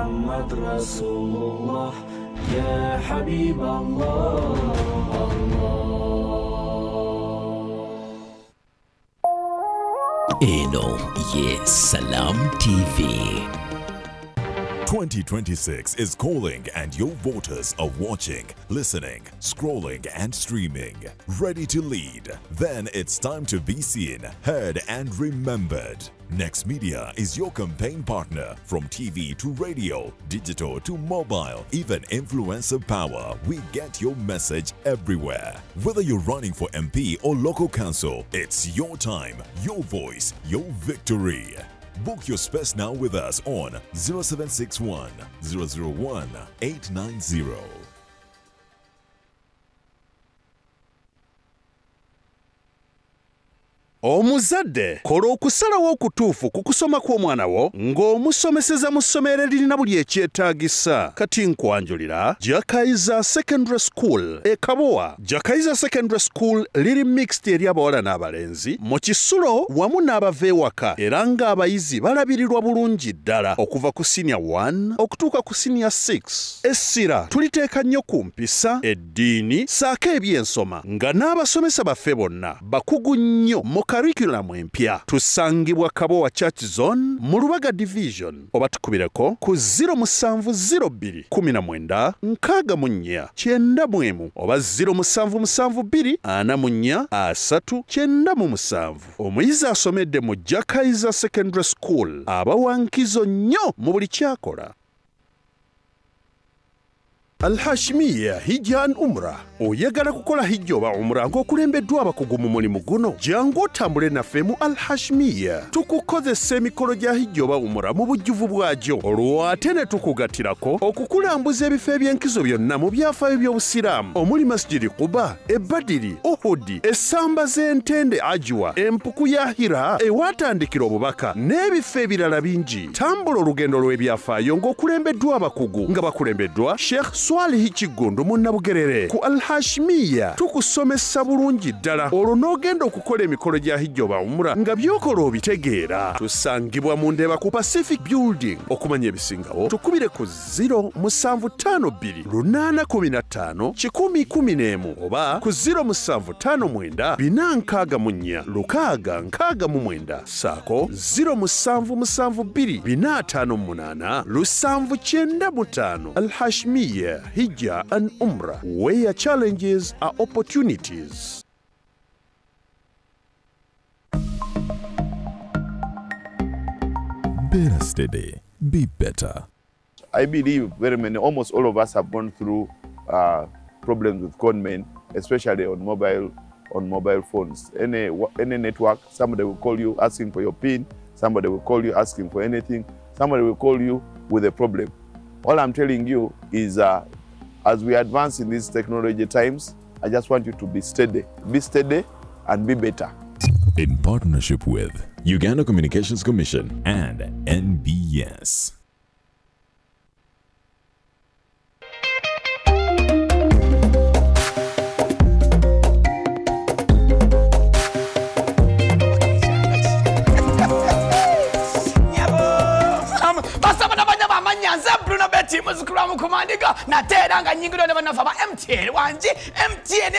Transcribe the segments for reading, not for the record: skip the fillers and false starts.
محمد رسول الله يا حبيب الله Eno ye Salam TV. 2026 is calling and your voters are watching, listening, scrolling and streaming. Ready to lead? Then it's time to be seen, heard and remembered. Next Media is your campaign partner. From TV to radio, digital to mobile, even influencer power. We get your message everywhere. Whether you're running for MP or local council, it's your time, your voice, your victory. Book your space now with us on 0761 001 890. Omuzadde kola okusalawo okutuufu ku kusoma kw'omwana wo ng'omusomeseza mu ssomero eririna buli ekyetaagisa. Kati nkwanjulira Jakaiza Secondary School e Kabowa. Jakaiza Secondary School liri mixed eri abawala n'abalenzi mu Kisulo wamu n'abava ewaka, era ng'abayizi balabirirwa bulungi ddala okuva ku senior 1 okutuuka ku senior 6. Essira tuliteeka nnyo ku mpisa, eddiini saako ebyensoma nga n'abasomesa baffe bonna bakugu nnyo mu curriculum empya. Tusangibwa Kabowa Church Zone mu Lubaga Division, oba tukubireko ku 0702 19 64 91 oba 0772 44 397. Omuyizi asomedde mu Jakaiza Secondary School abawankizo nnyo mu buli kyakola. Al-Hashmiya Hijja and Umrah. Oyagala kukola hijja oba umrah ng'okulembeddwa abakugu mu mulimu guno? Jangu otambule naffe mu Al-Hashmiya. Tukukozesa emikolo gya hijja oba umrah mu bujjuvu bwagyo. Olwo ate ne tukugatirako okukulambuza ebifo eby'enkizo byonna mu byafaayo by'Obusiraamu omuli Masjidi Quba, Badiri, Uhudi, essamba z'Entende Ajwa, empuku ya Hira ewatandikira obubaka n'ebifo ebirala bingi. Tambula olugendo lw'ebyafaayo ng'okulembeddwa abakugu nga bakulembeddwa Sheikh Swalihi Kigundu mu Nabugerere. Ku Al-Hashmiya tukusomesa bulungi ddala, olwo n'ogenda okukola emikolo gya hijja oba umrah nga by'okola obitegeera. Tusangibwa mu Ndeeba ku Pacific Building. Okumanya ebisingawo tukubire ku 0752 815 111 oba ku 0759 464 669 saako 0772 458 795. Al-Hashmiya Hijja and Umrah, where challenges are opportunities. Better steady, be better. I believe almost all of us have gone through problems with conmen, especially on mobile phones. Any network, somebody will call you asking for your PIN, somebody will call you asking for anything, somebody will call you with a problem. All I'm telling you is as we advance in these technology times, I just want you to be steady and be better. In partnership with Uganda Communications Commission and NBS. Bruno Betty muzukulamu kumandiga nateranga nyingiro ne banafa ba MTN wanji MTN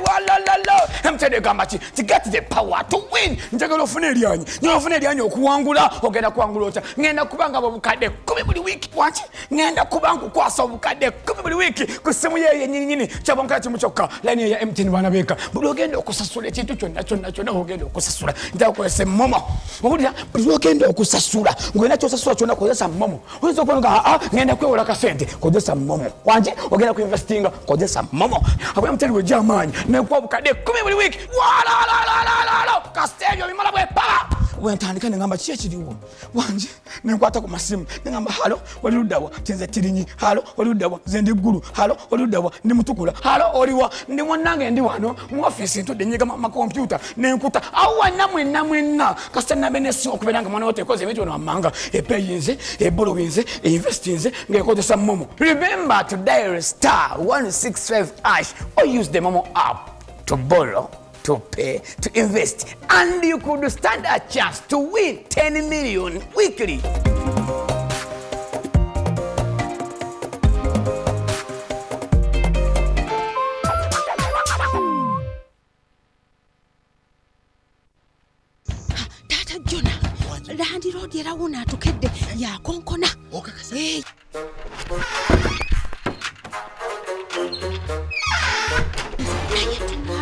walalo MTN gamachi to get the power to win njagalo ofuna elyanyi okuwangula ogenda kuwangula ota ngenda kubanga obukadde 10 buli wiki wanji ngenda kubanga kwasa obukadde 10 buli wiki ku simu ye nyinyi chabonka kimuchoka line ya MTN banabeka buli ogenda okusasula ekintu kyonna ogenda okusasula ndakwese momo obulira buli ogenda okusasula ngenda kyosasula kyonna kozesa momo Uzo kwanga ngenda kwewola kasente kozesa momo wanje ogenda ku investinga kozesa momo abwe mteli we jamani ne kwa bukade 10 buli wiki wala kastejo bimala bwe pala wentandika ngamba kyekiriwo wanje ne kwata ku masimu ngamba halo walirudawa tenze tirinyi halo walirudawa zende guru halo walirudawa ndi mutukula halo oliwa ndi mwanange ndi wano mu office ntode nyiga ma computer ne nkuta awa namwe kasana benesi okubenanga mwana wote koze bitu no manga epeyinze ebolowinze investinze ngekozesa momo. Remember to dial star 165# or use the Momo app to borrow, to pay, to invest, and you could stand a chance to win 10 million weekly. yakonkona. Okakasa.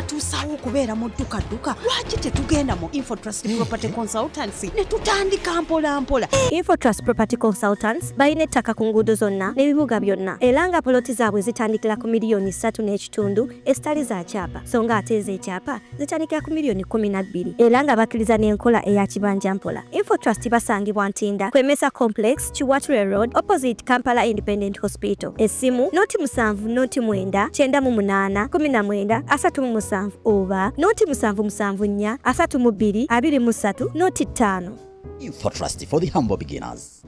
Tusawo okubeera mu dduka lwaki tetugenda mu Infotrust Property Consultancy ne tutandika mpola. Infotrust Property Consultants balina ettaka ku nguudo zonna n'ebibuga byonna era nga poloti zaabwe zitandikira ku miliyoni 3.5 ezitali za kyapa so nga ate ez'ekyapa zitandikira ku miliyoni 12 era nga bakkiriza n'enkola eya kibanja mpola. Infotrust basangibwa Ntinda Kwemesa Complex, Chiwatule Road, opposite Kampala Independent Hospital. Essimu 0798 oba 0774 Infotrust for the humble beginners.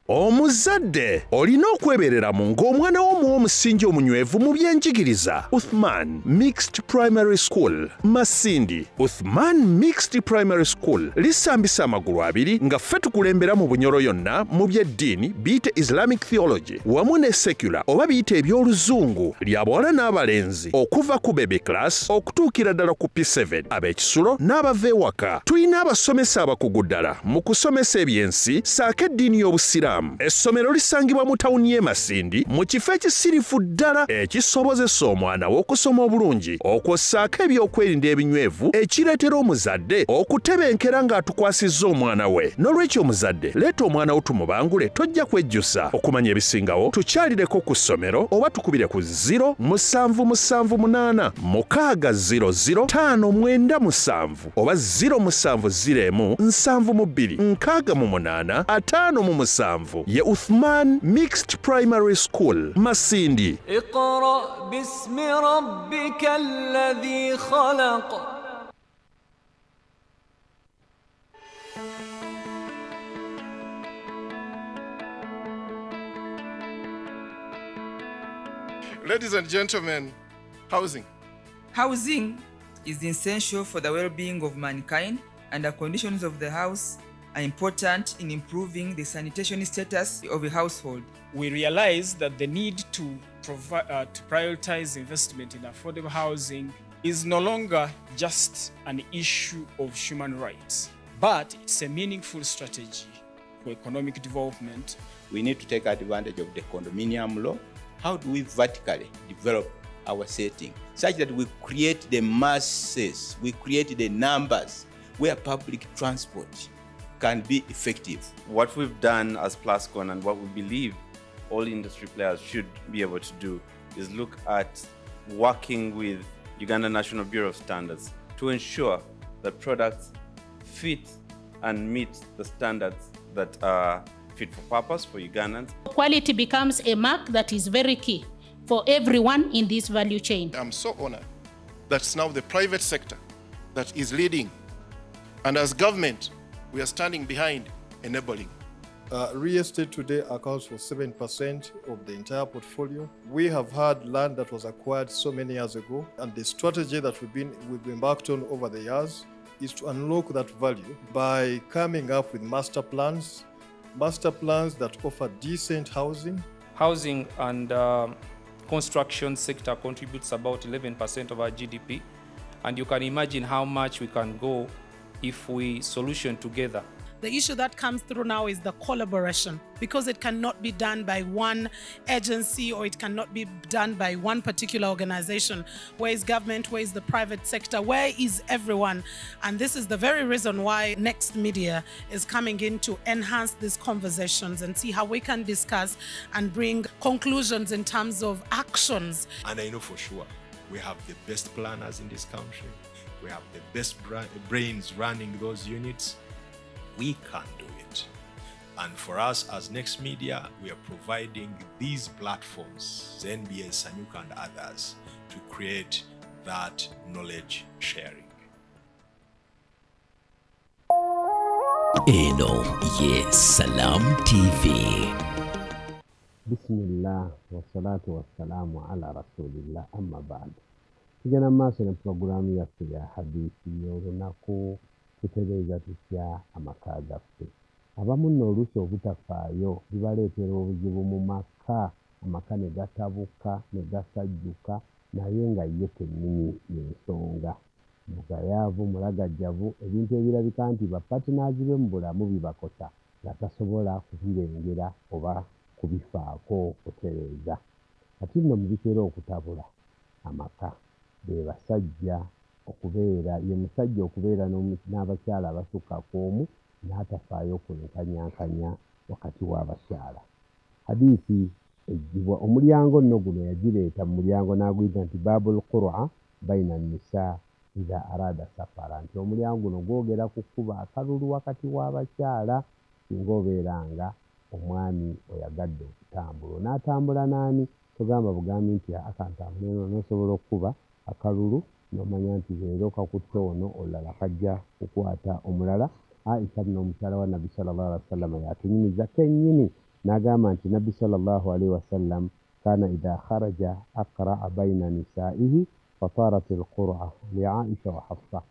Omuzadde olina okweberera mu ng'omwana w'omuwa omusingi omunywevu mu byenjigiriza. Uthman Mixed Primary School, Masindi. Uthman Mixed Primary School lisambisa amagulu abiri nga ffe tukulembera mu bunyoro yonna mu by'eddiini biyite Islamic Theology wamu ne secular oba biyite eby'oluzungu lya bawala n'abalenzi okuva ku baby class okutuukira ddala ku P7 ab'ekisulo n'abava ewaka. Tulina abasomesa abakugu ddala mu kusomesa ebyensi saako eddiini y'Obusiraamu. Essomero lisangibwa mu tawuni y'e Masindi mu kifo ekisirifu ddala ekisobozesa omwana we okusoma obulungi okwossaako ebyokwerinda ebinywevu ekireetera omuzadde okutebenkera ng'atukwasizza omwana we. N'olwekyo omuzadde leeta omwana wo tumubangule tojja kwejjusa. Okumanya ebisingawo tukyalireko ku ssomero oba tukubire ku 0778 600 oba 0701 72 68 ye Uthman Mixed Primary School, Masindi. اقرأ باسم ربك الذي خلق. Ladies and gentlemen, housing. Housing is essential for the well-being of mankind, and the conditions of the house are important in improving the sanitation status of a household. We realize that the need to prioritize investment in affordable housing is no longer just an issue of human rights, but it's a meaningful strategy for economic development. We need to take advantage of the condominium law. How do we vertically develop our setting such that we create the masses, we create the numbers where public transport can be effective? What we've done as Plascon and what we believe all industry players should be able to do is look at working with Uganda National Bureau of Standards to ensure that products fit and meet the standards that are fit for purpose for Ugandans. Quality becomes a mark that is very key for everyone in this value chain. I'm so honored that it's now the private sector that is leading, and as government, we are standing behind enabling. Real estate today accounts for 7% of the entire portfolio. We have had land that was acquired so many years ago, and the strategy that we've embarked on over the years is to unlock that value by coming up with master plans that offer decent housing. Housing and construction sector contributes about 11% of our GDP, and you can imagine how much we can go if we solution together. The issue that comes through now is the collaboration, because it cannot be done by one agency or it cannot be done by one particular organization. Where is government? Where is the private sector? Where is everyone? And this is the very reason why Next Media is coming in to enhance these conversations and see how we can discuss and bring conclusions in terms of actions. And I know for sure we have the best planners in this country. We have the best brains running those units. We can do it. And for us as Next Media, we are providing these platforms, NBS, Sanyuka and others, to create that knowledge sharing. Eno ye Salam TV. Bismillah wa salatu wa salamu ala rasulillah amma ba'd. Tujana maaso na programu ya hadithi y'olunaku tutegeeza tutya amaka gaffe. Abamu nno oluusi obutafaayo bibaleetera obuzibu mu maka, amaka ne gatabuka ne gasajjuka naye nga ye kennyini y'ensonga. mugayaavu mulagajjavu ebintu ebirabika nti bapatinazi be mu bulamu bibakosa nga tasobola kubirengera oba kubifaako kutereeza. Kati nno mu bitera okutabula amaka be basajja okubeera ye musajja okubeera n'abakyala abasukka ku omu n'atafaayo kwenkanyankanya wakati w'abakyala. Hadiisi ejjibwa omulyango nno guno yagireeta mu mulyango n'aguyita nti baabul qur'a baina nisa iza arada safara, nti omulyango guno gwogera ku kuba akalulu wakati w'abakyala singa obeera nga omwami oyagadde okutambula. Onaatambula n'ani? Togamba bugambi nti akantambula eno n'osobola okuba akalulu n'omanya nti leero kakutte ono olulala kajja kukwata omulala. Aisha nno omukyala wa Nabbi sallallahu alaihi wasallam yatunyumiza kennyini n'agamba nti Nabbi sallallahu alaihi wasallam kana idha kharaja aqra'a baina nisaihi fatarat alqur'a li Aisha wa Hafsa,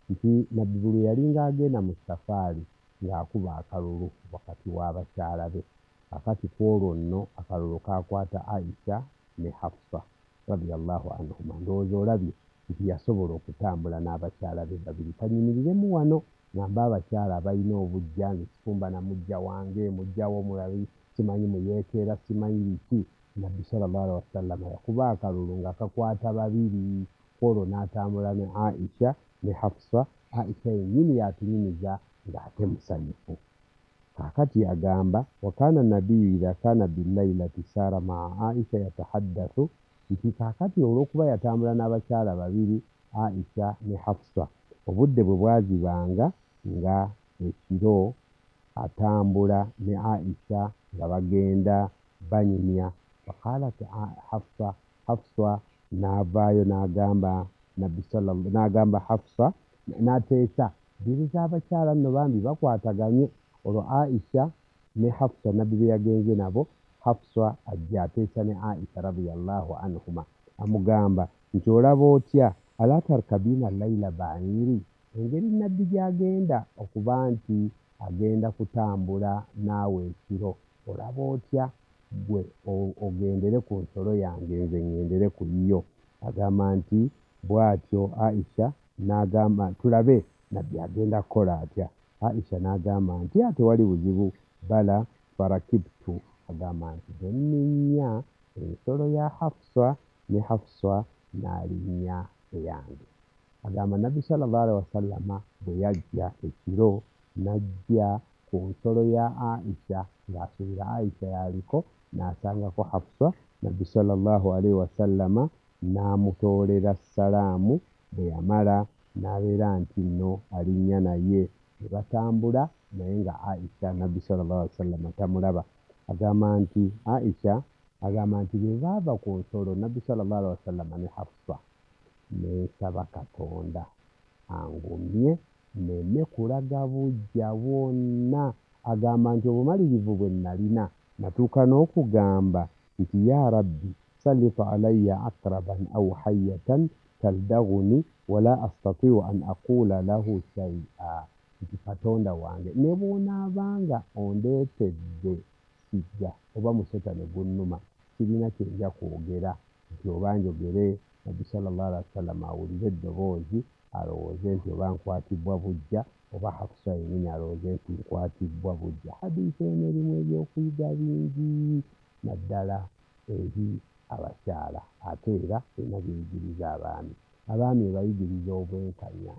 nti Nabbi buli yalinga agenda mu safaari ng'akuba akalulu wakati w'abakyala be. Akati kwolwo nno akalulu kakwata Aisha ne Hafsa radiyallahu anhuma. Ndowooza olabye nti yasobola okutambula n'abakyala be babiri. Kanyumiriremu wano ngamba abakyala abalina obujja ngesifumba na mujja wange mujjawo mulabi simanyi muyeekeera simanyi biki. Nabbi sallallahu alaihi wasallam yakuba akalulu nga kakwata babiri. Kwolwo n'atambula ne Aisha ne Hafsa. Aisha yennyini yatunyumiza ng'ate musanyufu. Kaakati agamba wakana nabiyyu idha kana billailati sara maa Aisha yatahaddathu, nti kaakati olw'okuba yatambula n'abakyala babiri Aisha ne Hafsa, obudde bwe bwazibanga nga ekiro atambula ne Aisha nga bagenda banyumya. Faqalat Hafsa n'avaayo n'agamba Hafsa n'ateesa biri z'abakyala nno bambi bakwataganye. Olwo Aisha ne Hafsa Nabbi be yagenze nabo, Hafsa ajja ateesa ne Aisha radiyallahu anhuma amugamba nti olaba otya ala tarkabina layla ba'iri, engeri Nabbi gy'agenda okuba nti agenda kutambula naawe ekiro, olaba otya gwe ogendere ku nsolo yange nze ngendere ku yo. Agamba nti bw'atyo Aisha n'agamba tulabe Nabbi agenda kukola atya. Aisha n'agamba nti ate wali buzibu, bala farakibtu, agamba nti nninnya ensolo ya Hafsa ne Hafsa n'alinnya eyange. Agamba Nabbi sallallahu alaihi wasallama bwe yajja ekiro n'ajja ku nsolo ya Aisha ng'asuubira Aisha yaliko, n'asangako Hafsa. Nabbi sallallahu alaihi wasallama n'amutoolera salaamu. Bwe yamala n'abeera nti nno alinnya naye, ne batambula naye nga Aisha Nabbi sallallahu alaihi wasallam tamulaba. Agamba nti Aisha agamba nti bwe baava ku nsolo Nabbi sallallahu alaihi wasallam ne Hafsa, n'esaba Katonda angumye nneme kulaga bujja bwonna. Agamba nti obumalirivu bwe nalina natuuka n'okugamba nti ya Rabbi sallit alayya aqraban aw hayyatan taldaghuni wala astati'u an aqula lahu shay'a, nti Katonda wange ne bw'onaabanga ondeetedde sijja oba musota ne gunnuma sirina kye nja kwogera, nti oba njogere Nabbi sallallahu alaihi wasallam awulire eddoboozi alowooze nti oba nkwatibbwa bujja, oba Hafsa yennyini alowooze nti nkwatibbwa bujja. Hadiisi eno erimu ebyokuyiga bingi naddala eri abakyala, ate era erina byeyigiriza abaami. Abaami ebayigiriza obwenkanya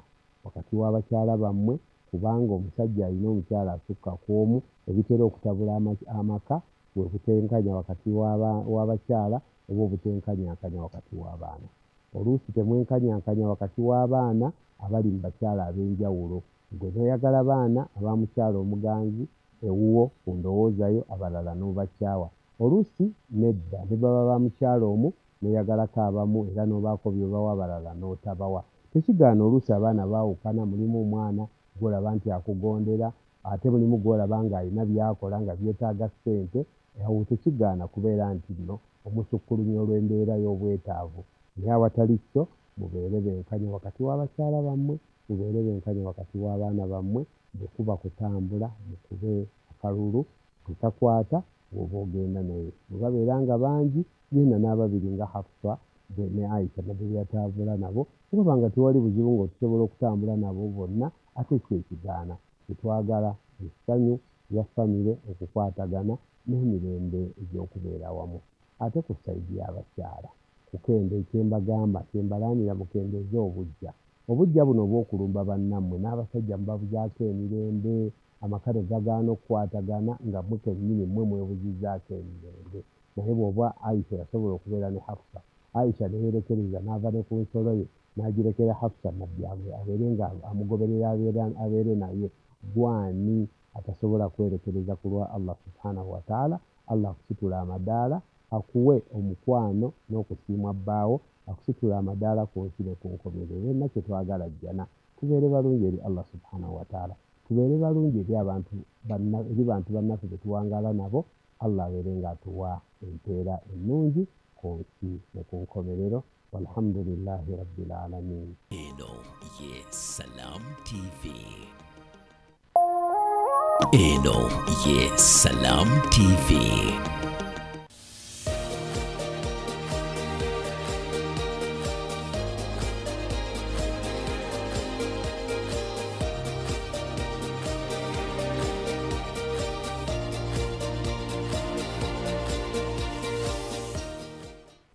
wakati w'abakyala bammwe, kubanga omusajja alina omukyala asukka ku omu, ebitera okutabula amaka bwe butenkanya wakati w'abakyala oba obutenkanyankanya wakati w'abaana. Oluusi temwenkanyankanya wakati w'abaana abali mu bakyala ab'enjawulo. Gwe noyagala baana abamukyala omuganzi ewuwo ku ndowoozayo, abalala n'obakyawa. Oluusi nedda ne baba bamukyala omu noyagalako abamu era n'obaako by'obawa abalala n'otabawa. Tekigaana oluusi abaana baawukana, mulimu omwana gw'olaba nti akugondera, ate mulimu gw'olaba ng'alina by'akola nga byetaaga ssente. Awo tekigaana kubeera nti nno omusukkulumya olw'embeera y'obwetaavu. Naye awatali kyo mubeere benkanya wakati w'abakyala bammwe, mubeere benkanya wakati w'abaana bammwe. Bwe kuba kutambula mukube akalulu tutakwata bw'oba ogenda naye. Bwe babeera nga bangi genda n'ababiri nga Hafsa ne Aisha Nabbi yatambula nabo, tulaba tewali buzibu ng'otusobola okutambula nabo bonna ate kyekigaana tetwagala essanyu lya famire okukwatagana n'emirembe egy'okubeera wamu. Ate ku sayidi y'abakyala kukende kyembagamba kyembalaanira mukendeeze obujja buno obw'okulumba bannammwe n'abasajja mubabuzaako emirembe amaka ne gagaana okukwatagana nga mmwe kennyini mmwe mwebuzizzaako emirembe. Naye bw'oba Aisha yasobola okubeera ne Hafsa, Aisha ne yeerekereza n'ava ne ku nsolo ye n'agirekera Hafsa nabbi abeere nga amugoberera abeere naye, gwani atasobola kwerekereza ku lwa Allah subhanahu wa ta'ala? Allah akusitula amadaala akuwe omukwano n'okusiimwa bbaawo, akusitula amadaala ku nsi ne ku nkomerero. Yenna kye twagala jjana tubeere balungi eri Allah subhanahu wa ta'ala, tubeere balungi eri bantu bannaffe be tuwangaala nabo. Allah abeere ng'atuwa empeera ennungi ku nsi ne ku nkomerero. Walhamdulillahi rabbil alamin. Eno ye Salam TV. Eno ye Salam TV.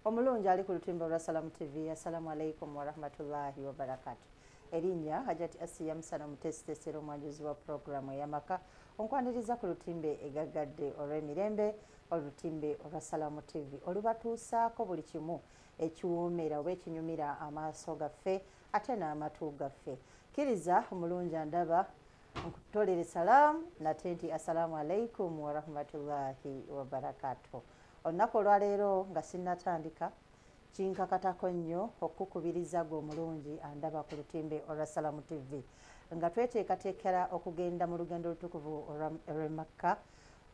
Omulungi ali ku lutimba lwa Salam TV. Assalamu alaikum wa rahmatullahi wa barakatuh. Erinnya Hajati Asiya Musana Mutesitesero omwanjuzi wa programu ey'amaka onkwaniriza ku lutimbe egaggadde olw'emirembe, olutimbe olwa Salam TV olubatuusaako buli kimu ekiwoomera oba ekinyumira amaaso gaffe ate n'amatu gaffe. Kkiriza omulungi andaba nkutolere salaamu nate nti assalamu alaikum wa rahmatullahi wa barakatuh. Olunaku olwaleero nga sinnatandika kinkakatako nnyo okukubiriza gwe omulungi andaba ku lutimbe olwa Salam TV nga tweteekateekera okugenda mu lugendo olutukuvu olw'e Makka,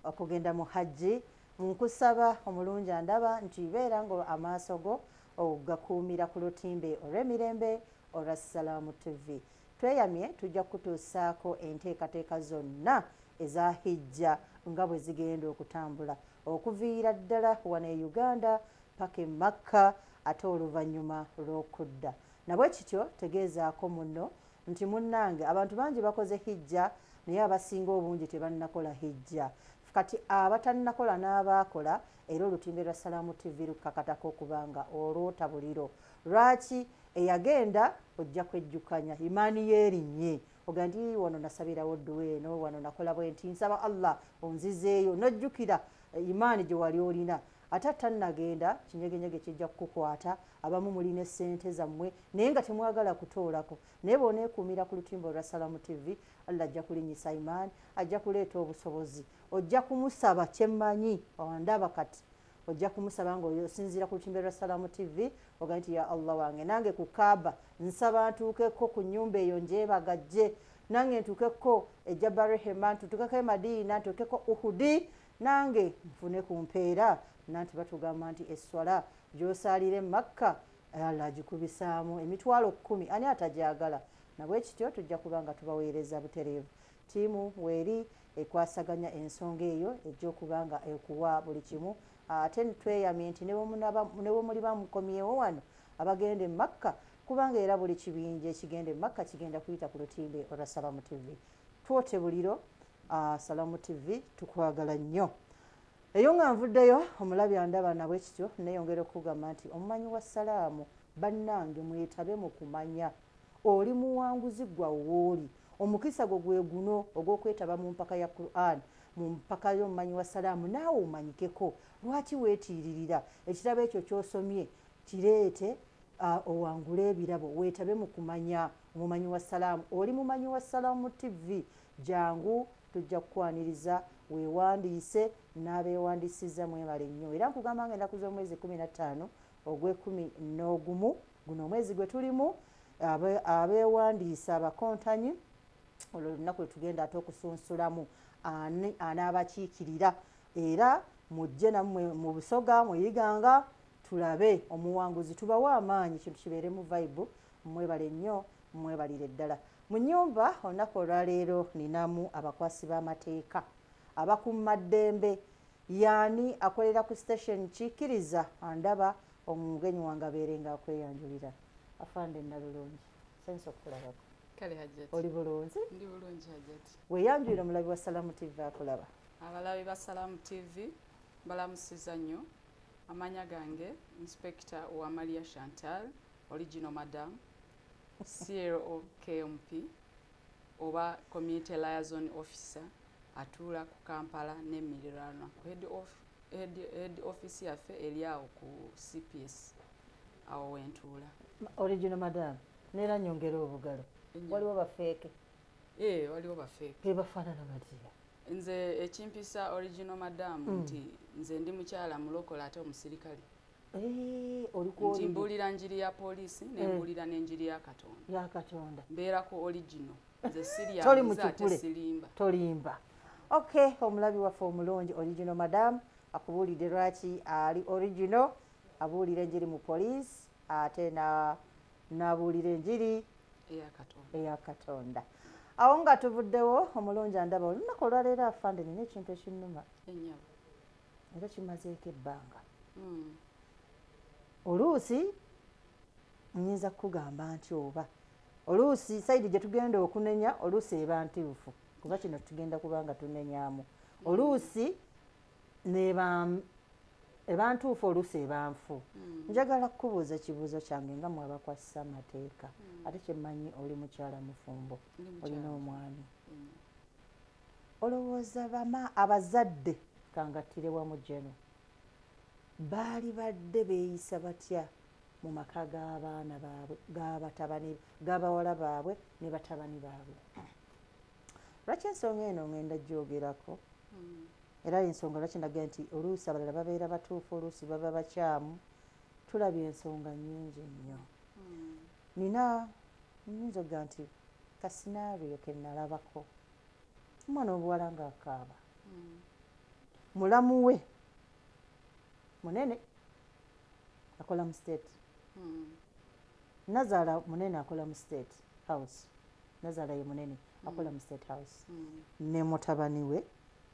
okugenda mu hajji. Nkusaba omulungi andaba nti beera nga amaaso go ogakuumira ku lutimbe olw'emirembe olwa Salam TV. Tweyamye tujja kutuusaako enteekateeka zonna eza hijja nga bwe zigenda okutambula okuviira ddala wano e Uganda paka e Makka ate oluvannyuma lw'okudda. Nabwe kityo tegeezaako muno nti munnange abantu bangi bakoze hijja naye abasinga obungi tebannakola hijja. Kati abatannakola n'abaakola era olutimbe lwa Salam TV lukakatako okubanga olw'otabuliro. Lwaki? Eyagenda ojja kwejjukanya imaani yeerinnye oga nti wano nasabirawo dduwa eno, wano nakola bwe nti nsaba Allah onzizeeyo, n'ojjukira imaani gye wali olina. Ate tannagenda kinyegenyege kijja kukukwata. Abamu mulina essente zammwe naye nga temwagala kutoolako, naye bw'oneekuumira ku lutimba olwa Salam TV Allah ajja kulinnyisa imaani, ajja kuleeta obusobozi. Ojja kumusaba kyemmanyi ondaba kati ojja kumusaba ng'osinziira ku lutimbe lwa Salam TV oga nti ya Allah wange nange ku Kaaba nsaba ntuukeko ku nnyumba eyo njeebagajje, nange ntuukeko e Jabal Rehema, ntuukeko e Madiina, ntuukeko Uhudi, nange nfune ku mpeera. Nanti batugamba nti esswala gy'osaalira e Makka Allah agikubisaamu emitwalo 10. Ani atajagala? Nabwe kityo tujja kuba nga tubaweereza butereevu. Ttiimu weeri ekwasaganya ensonga eyo ejj'okuba nga ekuwa buli kimu. Ate tweyamye nti ne bwe muliba mukomyewo wano abagenda e Makka, kubanga era buli kibinja ekigenda e Makka kigenda kuyita ku lutimbe olwa Salam TV. Twote buliro Salam TV tukwagala nnyo. Eyo nga nvuddeyo omulabi andaba nabwe kityo neyongera okugamba nti omumanyi wa salaamu bannange mwetabe mu kumanya oli muwanguzi gwa wooli. Omukisa gwo gwe guno ogw'okwetaba mu mpaka ya Quran, mu mpaka y'omumanyi wa salaamu naawe omanyikeko. Lwaki weetiiririra ekitabo ekyo ky'osomye kireete owangule ebirabo, weetabe mu kumanya omumanyi wa salaamu. Oli mumanyi wa Salam TV, jangu tujja kukwaniriza weewandiise n'abeewandisiza mwebale nnyo. Era nkugamba nga ennaku z'omwezi 15 ogw'Ekumi guno omwezi gwe tulimu, abeewandiisa abakontanyi olwo lunaku lwe tugenda ate okusunsulamu anaabakiikirira. Era mujje nammwe mu Busoga muyiganga tulabe omuwanguzi, tubawe amaanyi, kintu kibeere mu vibe. Mwebale nnyo, mwebalire ddala. Mu nnyumba olunaku olwaleero ninamu abakwasi b'amateeka abakuumaddembe. Yaani akolera ku station kiikiriza andaba omugenyi wange abeere nga akweyanjulira. afande Nalulungi sense okulabako kale Hajjati oli bulungi ndi bulungi Hajjati weyanjira omulabi wa Salamu TV akulaba abalabi ba Salamu TV balamusiza nnyo amanya gange Inspector wa Maria Chantal original madam CRO KMP oba Community Liaison Officer atula ku Kampala n'emiriraano head office yaffe eri awo ku CPS awo wentula original madam nera nyongera obugalo waliwo bafeeke waliwo bafeeke bebafaanana batya nze ekimpisa original madam nti nze ndi mukyala mulokola ate omusirikale nti mbuulira njiri ya polisi nembuulira n'enjiri ya Katonda mbeera ku original nze sirya ate sirimba tolimba okay omulabi waffe omulungi original madam akubuulidde lwaki ali original abuulira enjiri mu police ate nabuulira enjiri eya Katonda awo nga tuvuddewo omulungi andaba olunaku olwaleero afande nina ekintu ekinnuma era kimazeeko ebbanga oluusi nyinza kukugamba nti oba oluusi saidi gye tugenda okunenya oluusi eba ntuufu kuba kino tugenda kubanga tunenyaamu oluusi eba ntuufu oluusi eba nfu njagala kukubuuza ekibuuzo kyange nga mwabakwasisa amateeka ate kyemmanyi oli mukyala mufumbo olina omwami olowooza abazadde kangattire wamu jeno baali badde beeyisa batya mu maka g'abaana baabwe g'abawala baabwe ne batabani baabwe lwaki ensonga eno ngenda gyogerako era ensonga lwaki ndaga nti oluusi abalala babeera batuufu oluusi baba bakyamu tulabye ensonga nnyingi nnyo nina nyinza okuga nti kasinaario ke nalabako omwana obuwala ng'akaaba mulamu we munene akola mu state Nazaala munene akola mu state house Nazaala ye munene akola mu state house ne mutabani we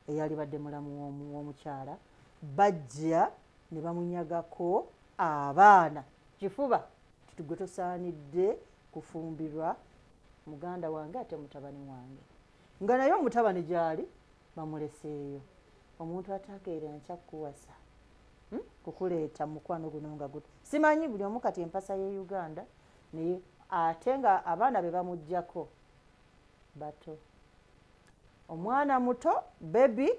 eyali badde mulamu w'omukyala bajja ne bamunyagako abaana kifuba gwe tosaanidde kufumbirwa muganda wange ate mutabani wange nga naye omutabani gyali bamuleseeyo omuntu atakeera nkya kuwasa kukuleeta mukwano guno nga guto simanyi buli omu kati empasa ye Uganda naye ate nga abaana be bamuggyako bato omwana muto bebi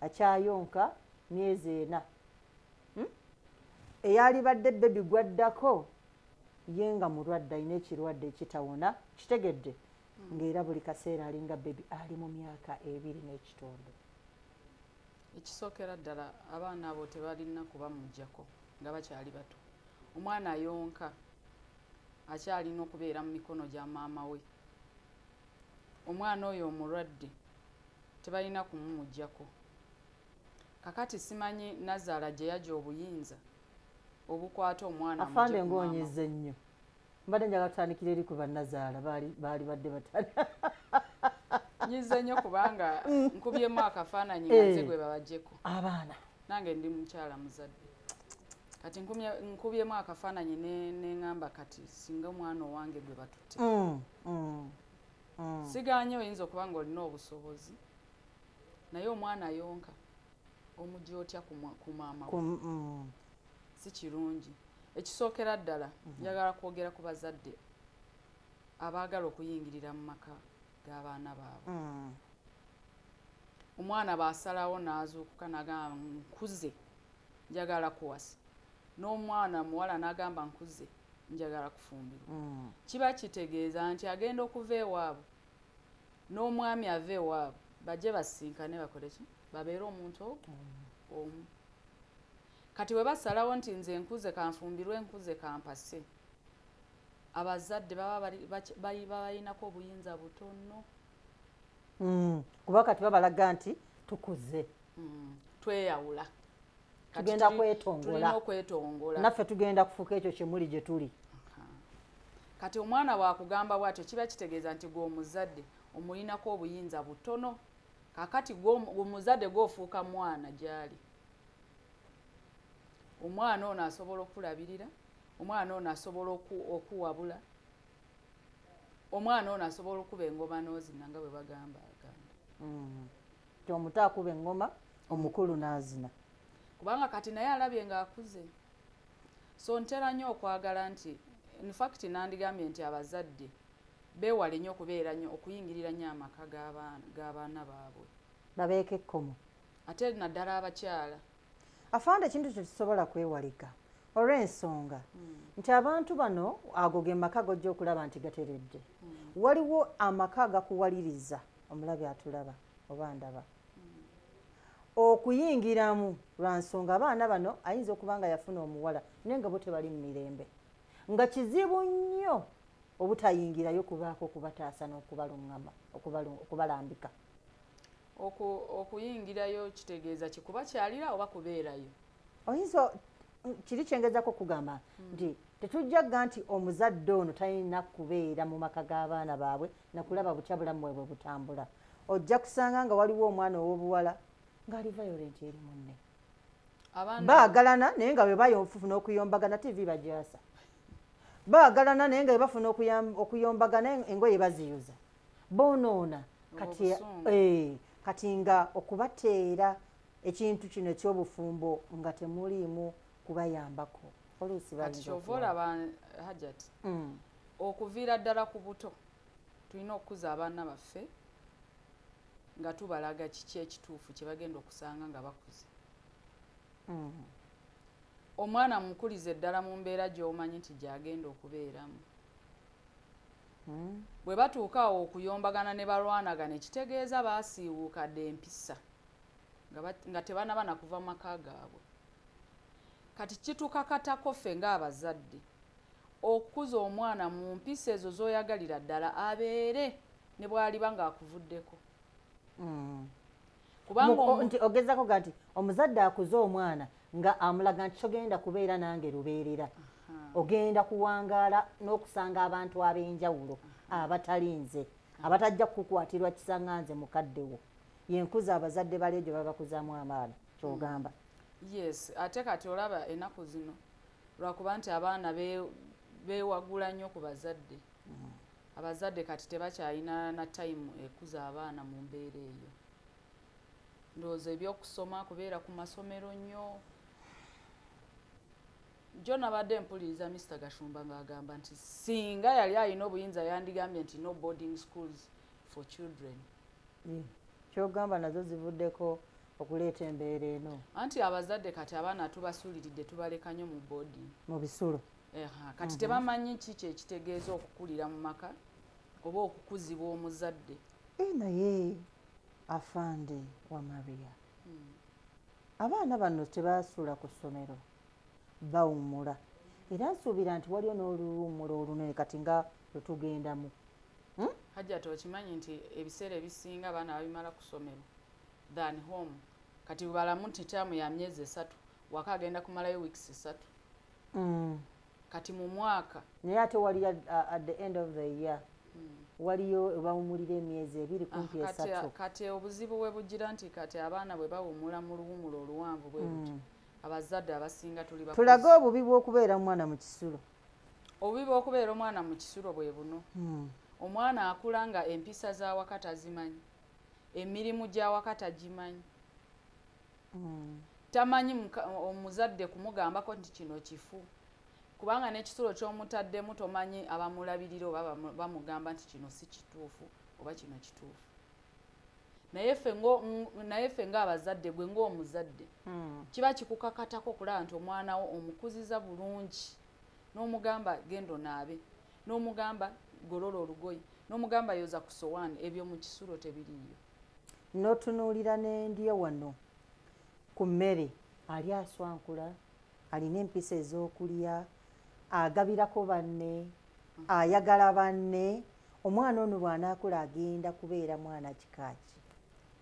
akyayonka myezi 4 eyali badde bebi gwaddako ye nga mulwadde alina ekirwadde ekitawona kitegedde ng'era buli kaseera alinga bebi ali mu myaka 2.5 ekisookera ddala abaana abo tebalina kuba mujjako nga bakyali bato omwana ayonka akyalina okubeera mu mikono gya maama we omwana oyo omulwadde tebalina kumumujjako kakati simanyi Nazaala gye yajja obuyinza obukwata omwana afande ng'onyize nnyo mbadde njagala tutandikira eri ku bannazaala baali badde batali nyize nnyo kubanga nkubyemu akafaananyi nga nze gwe babajjeko abaana nange ndi mukyala muzadde kati nkubyemu akafaananyi neŋŋamba kati singa omwana owange gwe batutte siganye oyinza okuba nga olina obusobozi naye omwana yonka omujja otya ku maama we si kirungi ekisookera ddala njagala kwogera ku bazadde abaagala okuyingirira mu maka g'abaana baabwe omwana baasalawo n'azuukuka n'agamba nkuze njagala kuwasa n'omwana muwala n'agamba nkuze njagala kufumbirwa kiba kitegeeza nti agenda okuva ewaabwe n'omwami ava ewaabwe bajje basinkane bakole ki babeere omuntu omu kati we basalawo nti nze nkuze kanfumbirwe nkuze kampase abazadde baba balinako obuyinza butono kuba kati babalaga nti tukuze tweyawula tugenda kwetongola tulina okwetongola naffe tugenda kufuuka ekyo kyemuli gye tuli kati omwana bwakugamba bwatyo kiba kitegeeza nti gwe omuzadde omulinako obuyinza butono kakati omuzadde gwofuuka mwana gyali omwana ono asobola okulabirira omwana ono asobola okuwabula omwana ono asobola okuba engoma n'ozina nga bwe bagamba nti omuto akuba engoma omukulu n'azina kubanga kati naye alabye ng'akuze so ntera nnyo okwagala nti in fact nandigambye nti abazadde beewale nnyo okuyingirira nnyo amaka g'abaana baabwe babeeko ekkomo ate naddala abakyala afande ekintu kye tusobola kwewalika olw'ensonga nti abantu bano ago ge maka gojja okulaba nti gateredde waliwo amaka agakuwaliriza omulabe atulaba oba ndaba okuyingiramu lwa nsonga abaana bano ayinza okuba nga yafuna omuwala naye nga bo tebali mu mirembe nga kizibu nnyo obutayingirayo kubaako okubataasa n'okubaluŋŋama okubalambika okuyingirayo kitegeeza kikuba kyalira oba kubeerayo oyinza kiri kyengezako kugamba nti tetujjaga nti omuzadde ono talina kubeera mu maka g'abaana baabwe nakulaba butya bulamu bwe bwe butambula ojja kusanga nga waliwo omwana ow'obuwala ng'ali violent eri munne baagalana naye nga bwe bayofuna okuyombagana tv bagyasa baagalana naye nga bwe bafuna okuyombagana engoye baziyuza boonoona kati nga okubateera ekintu kino eky'obufumbo nga temuliimu kubayambako oluusi kati kyova olaba hajati okuviira ddala ku buto tulina okukuza abaana baffe nga tubalaga kiki ekituufu kye bagenda okusanga nga bakuze omwana mukulize ddala mu mbeera gy'omanyi nti gy'agenda okubeeramu bwe batuuka awo okuyombagana ne balwanagana ekitegeeza baasiiwuukadde empisa nga tebanaba na kuva mu maka gaabwe kati kitukakatako ffe ng'abazadde okukuza omwana mu mpisa ezo z'oyagalira ddala abeere ne bw'aliba ng'akuvuddeko nti ogezako ga nti omuzadde akuze omwana nga amulaga nti togenda kubeera nange lubeerera ogenda kuwangaala n'okusanga abantu ab'enjawulo abatalinze abatajja kukukwatirwa kisaŋŋanze mukaddewo yenkuza abazadde bali egyo babakuzaamu abaana kyogamba yes ate kati olaba ennaku zino lwakuba nti abaana beewagula nnyo ku bazadde abazadde kati tebakyalina na time ekuza abaana mu mbeera eyo ndowooza ebyokusoma kubeera ku masomero nnyo jo nabadde mpuliriza Mr. Gashumba ng'agamba nti singa yali alina obuyinza yandigambye nti no boarding schools for children kyogamba nazo zivuddeko okuleeta embeera eno anti abazadde kati abaana tubasuuliridde tubaleka nnyo mu boarding mu bisulo kati tebamanyi kiki ekitegeeza okukulira mu maka oba okukuzibwa omuzadde naye afande wa Maria abaana bano tebasuula ku ssomero bawummula era nsuubira nti waliwo n'oluwummulo olunene kati nga lwetugendamu hajjati okimanyi nti ebiseera ebisinga abaana babimala ku ssomero than home kati balamu nti taamu ya myezi 3 waka agenda kumalayo weeks 3 kati mu mwaka naye ate wali at the end of the year waliyo bawumulira emyezi 2 kumpi 3 kati obuzibu bwe bugira nti kati abaana bwe bawumula mu luwumulo oluwanvu bwe buti abazadde abasinga tulage obubi bw'okubeera omwana mu kisulo obubi bw'okubeera omwana mu kisulo bwe buno omwana akula nga empisa z'awaka tazimanyi emirimu gy'awaka tagimanyi tamanyi omuzadde kumugambako nti kino kifu kubanga n'ekisulo ky'omutaddemu tomanyi abamulabirira oba bamugamba nti kino si kituufu oba kino kituufu naye ffe ng'abazadde gwe ng'omuzadde kiba kikukakatako okulaba nti omwana wo omukuziza bulungi n'omugamba genda onaabe n'omugamba golola olugoye n'omugamba yoza ku sowaani ebyo mu kisulo tebiriyo n'otunuulira n'endya wano ku mmere ali aswankula alina empisa ez'okulya agabirako banne ayagala banne omwana ono bw'anaakula agenda kubeera mwana kikaaki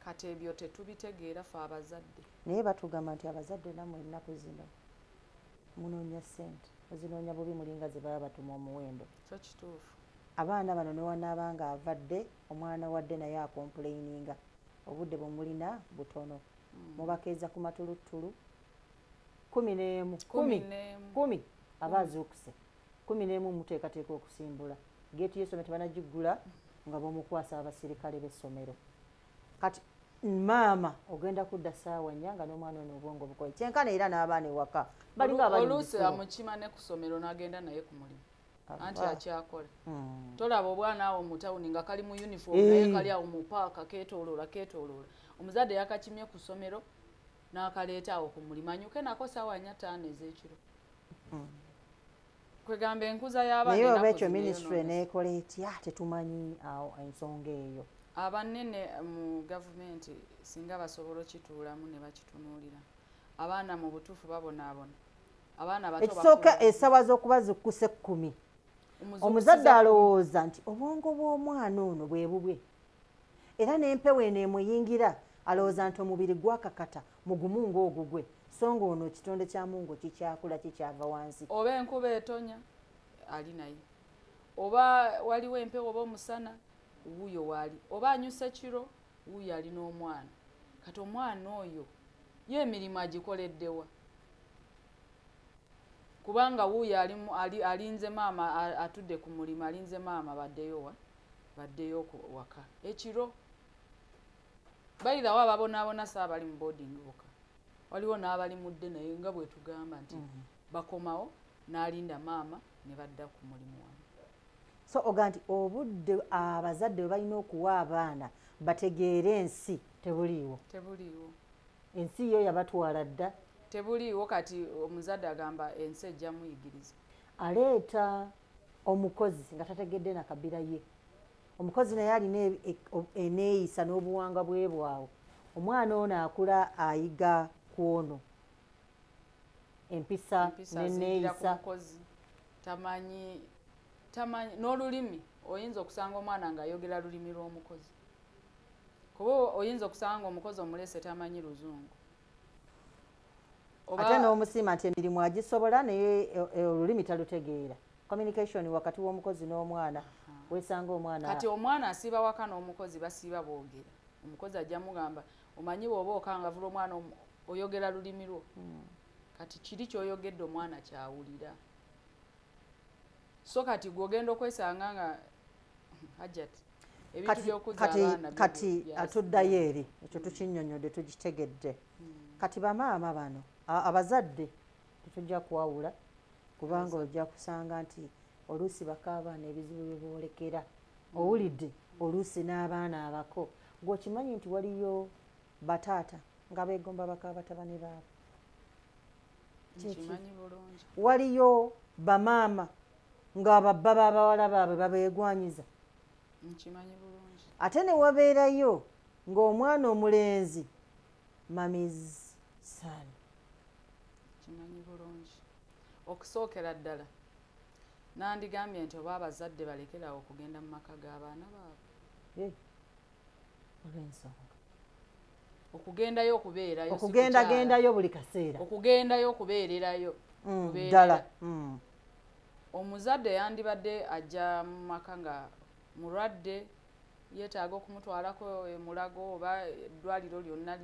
kati ebyo tetubitegeera fe abazadde naye batugamba nti abazadde nammwe ennaku zino munoonya ssente ozinoonya bubi mulinga ze baba batuma omuwendo kyo kituufu abaana bano newanaaba nga avadde omwana wadde naye akompuleyininga obudde bwe mulina butono mubakeeza ku matulutulu 11 10 abazuukuse 11 muteekateeka okusimbula geeti y'essomero tebanagigula nga bamukwasa abasirikale b'essomero kati maama ogenda kudda ssaawa nnya nga n'omwana ono obwongo bukoye kyenkana era n'abaana ewaka balinga oluusi amukima ne ku ssomero n'agenda naye ku mulimu anti akyakola tolaba obwana awo mu tawuni nga kali mu uniform naye kali awo mu paaka keetooloola omuzadde yakakimye ku ssomero n'akaleeta awo ku mulimu anyuke nako ssaawa nnya 5 ez'ekiro kwegamba enkuza y'abaana naye oba ekyo minisitule n'ekola etya tetumanyi awo ensonga eyo abanene mu gavumenti singa basobola okituulamu ne bakitunuulira abaana mu butuufu babonaabona abaana bato ekisooka essaawa z'okuba zikkuse 10 omuzadde alowooza nti obwongo bw'omwana ono bwe bubwe era n'empewo eno emuyingira alowooza nti omubiri gwakakata mugumu ng'ogugwe so ng'ono ekitonde kya mungu kikyakula kikyava wansi oba enkuba etonya ali naye oba waliwo empewo oba omusana wuuyo waali oba anyusa kiro wuuyo ali n'omwana kati omwana oyo ye emirimu agikoleddewa kubanga wuuyo alinze maama atudde ku mulimu alinze maama baddeyo waka ekiro bayirawo ababonaabona saabali mu boarding boka waliwo n'abali mudde naye nga bwe tugamba nti bakomawo n'alinda maama ne badda ku mulimu wano so oga nti obudde abazadde bwe balina okuwa abaana bategeere ensi tebuliiwo ensi yo yabatwala dda tebuliiwo kati omuzadde agamba ensi ejja muyigiriza aleeta omukozi nga tategedde na kabira ye omukozi naye alina eneeyisa n'obuwanga bwe bwawe omwana ono akula ayiga ku ono empisa n'eneeyisa tamanyi n'olulimi oyinza okusanga omwana ng'ayogera lulimi lw'omukozi kuba oyinza okusanga omukozi omulese tamanyi luzungu ate n'omusiima nti emirimu agisobola naye olulimi talutegeera communication wakati w'omukozi n'omwana wesanga omwana kati omwana asiiba waka n'omukozi basiiba boogera omukozi ajja mugamba omanyi bw'oba okangavula omwana oyogera lulimi lwo kati kiri ky'oyogedde omwana kyawulira so kati gw'ogenda okwesanga nga hajjati ebintu by'okuza abaana kati atuddayo eri ekyo tukinnyonnyodde tugitegedde kati bamaama bano abazadde tetujja kuwawula kubanga ojja kusanga nti oluusi bakaabaana ebizibu bye boolekera owulidde oluusi n'abaana abako gw'okimanyi nti waliyo bataata nga beegomba bakaabatabani baabo waliyo bamaama nga babba babawala baabwe babeegwanyiza ate ne wabeerayo ng'omwana omulenzi mamizi saani kimanyi bulungi okusookera ddala nandigambye nti oba abazadde balekerawo okugenda mu maka g'abaana baabwe olw'ensonga okugendayo okubeerayo okugendagendayo buli kaseera okugendayo okubeererayo ddala omuzadde yandibadde ajja mu maka nga mulwadde yeetaaga okumutwalako emulago oba eddwaliro lyonna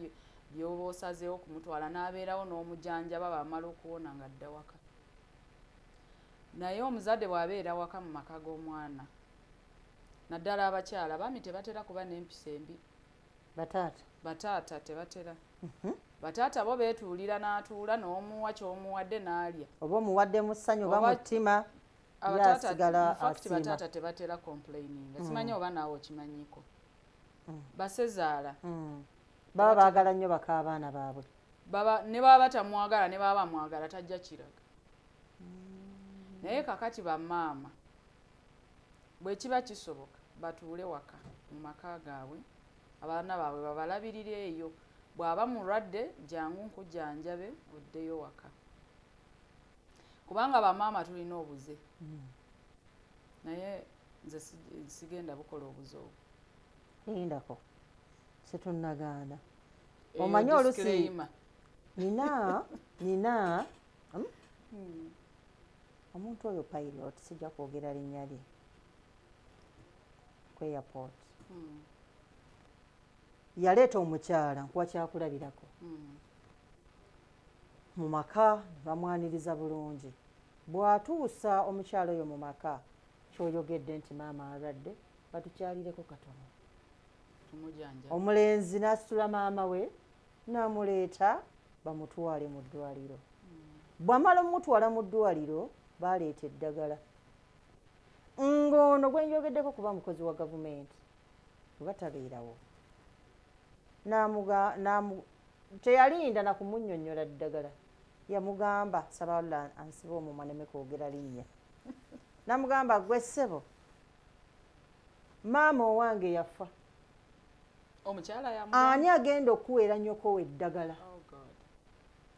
lyoba osazeewo okumutwala n'abeerawo n'omujjanjaba bamala okuwona nga dda waka naye omuzadde bw'abeera waka mu maka g'omwana naddala abakyala bami tebatera kuba n'empisa embi bataata tebatera bataata bo beetuulira n'atuula n'omuwa ky'omuwadde n'alya oba omuwadde mu ssanyu oba mu ttima yasigala asiima bataata tebatera complaininga simanyi oba naawe okimanyiko basezaala baba baagala nnyo bakaabaana baabwe ne baba batamwagala ne baba bamwagala tajja kiraga naye kakati bamaama bwe kiba kisoboka batuule waka mu maka gaabwe abaana baabwe babalabirire eyo bw'aba mulwadde jangu nkujjanjabe oddeyo waka kubanga bamaama tulina obuze naye nze sigenda bukola obuze obwo yindako setunnagaana omanyi olusi nina omuntu oyo pilot sijja kwogera linnya lye ku airport yaleeta omukyala nkuwa kyakulabirako mu maka bamwaniriza bulungi bw'atuusa omukyalo oyo mu maka kyoyogedde nti maama alwadde batukyalireko katono omulenzi n'asitula maama we n'amuleeta bamutwale mu ddwaliro bw'amala omutwala mu ddwaliro baleeta eddagala ng'ono gwe njogeddeko kuba mukozi wa gavumenti oba tabeerawo teyalinda na kumunnyonnyola ddagala yamugamba sabawala ansiba omumwa neme kwogera linnya namugamba gwe ssebo maama owange yafa ani agenda okuweera nnyoko we eddagala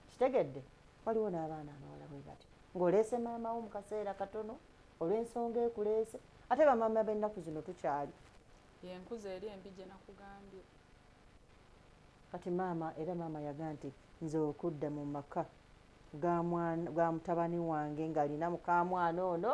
kitegedde waliwo n'abaana abawala bwe bati ng'oleese maama wo mu kaseera katono olw'ensonga ekuleese ate bamaama b'ennaku zino tukyali yenkuza eri embi gye nakugambye kati maama era maama yaga nti nze okudda mu maka ga mutabani wange ng'alina mukamwana ono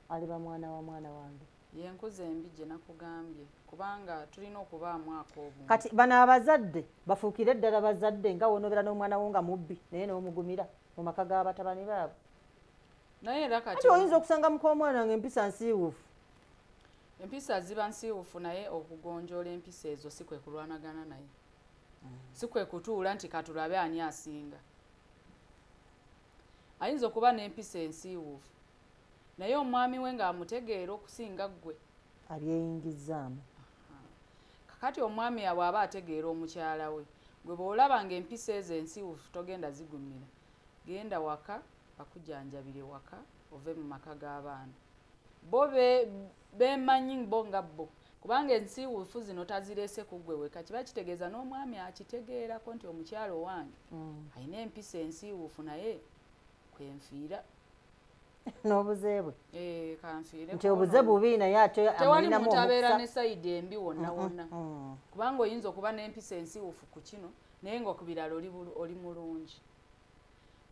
aliba mwana wa mwana wange yenkuza embi gye nakugambye kubanga tulina okubaamu ak'obuntu kati bano abazadde bafuukire eddala bazadde nga wonobeera n'omwana wo nga mubbi naye n'omugumira mu maka g'abatabani baabwe naye era kati oyinza okusanga mukomwana nga empisa nsiiwuufu empisa ziba nsiiwuufu naye okugonjoola empisa ezo si kwe kulwanagana naye si kwe kutuula nti katulabe ani asinga ayinza okuba n'empisa ensiiwuufu naye omwami we ng'amutegeera okusinga ggwe abyeyingizaamu kakati omwami yawe aba ategeera omukyala we gwe bw'olaba ng'empisa ezo ensiiwuufu togenda zigumira genda waka bakujjanjabire waka ove mu maka g'abaana bo bemanyi bo nga bo kubanga ensiiwuufu zino tazireese ku ggwe weka kiba kitegeeza n'omwami akitegeerako nti omukyalo wange alina empisa ensiiwuufu naye kwenfiira n'obuzeebwe kanfiire nti obuze bubi naye ate tewali muntu abeera ne sayidi embi wonna wonna kubanga oyinza okuba n'empisa ensiiwuufu ku kino naye ng'oku birala oli mulungi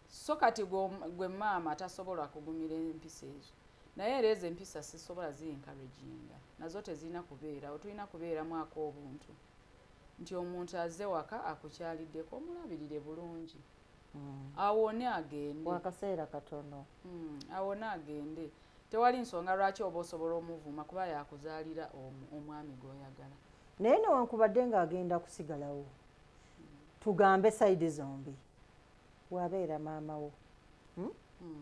so kati gwe maama tasobola kugumira empisa ezo naye era ezo empisa sisobola zi-encouraginga nazo tezirina kubeerawo tulina kubeeramu ak'obuntu nti omuntu azze waka akukyaliddeko omulabirire bulungi awone agende wakaseera katono awone agende tewali nsonga lwaki oba osobola omuvuma kuba yakuzaalira omwami gw'oyagala naye newankubadde ng'agenda kusigalawo tugambe sayidi zombi wabeera maama wo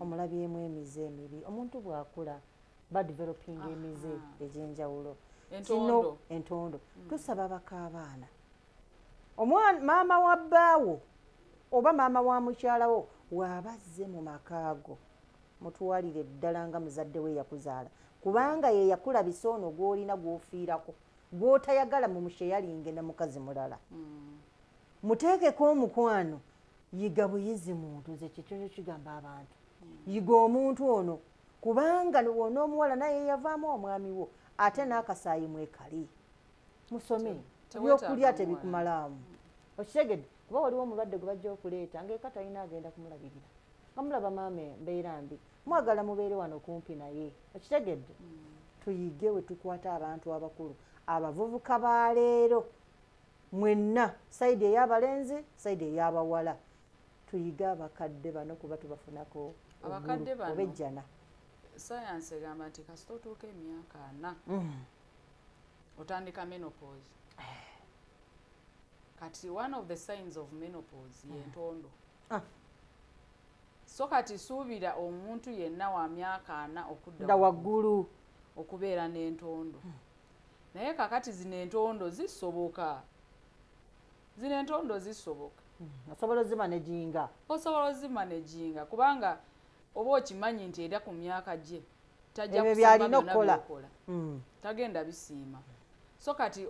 omulabyemu emize emibi omuntu bw'akula badevelopinga emize egy'enjawulo entondo tusaba bakaabaana maama wa bbaawo oba maama wa mukyalawo waabazze mu makaago mutuwalire ddala nga muzadde we yakuzaala kubanga ye yakulabisa ono gw'olina gw'ofiirako gw'otayagala mu musheyalinge na mukazi mulala muteekeko omukwano yiga buyizi muntu nze kyekyo kigamba abantu yiga omuntu ono kubanga on'omuwala naye yavaamu omwami wo ate n'akasaayi mwekali musome ebyokulya tebikumalamu okitegedde kuba waliwo omulwadde gwe bajja okuleeta ng'eka talina agenda kumulabirira nga mulaba maama mbeera mbi mwagala mubeere wano kumpi naye okitegedde tuyige we tukwata abantu abakulu abavubuka ba leero mwenna sayidi ey'abalenzi sayidi ey'abawala tuyiga abakadde bano kuba tubafunako abakadde bano obejjana sayansi egamba nti kasita otuuka emyaka 4 otandika menopause kati one of the signs of menopause yentondo so kati suubira omuntu yenna wa myaka 4 okudda waggulu okubeera n'entondo naye kakati zino entondo zisoboka osobola ozimanejinga kubanga oba okimanyi nti era ku myaka gye tajja byalina okukola tagenda bisiima so kati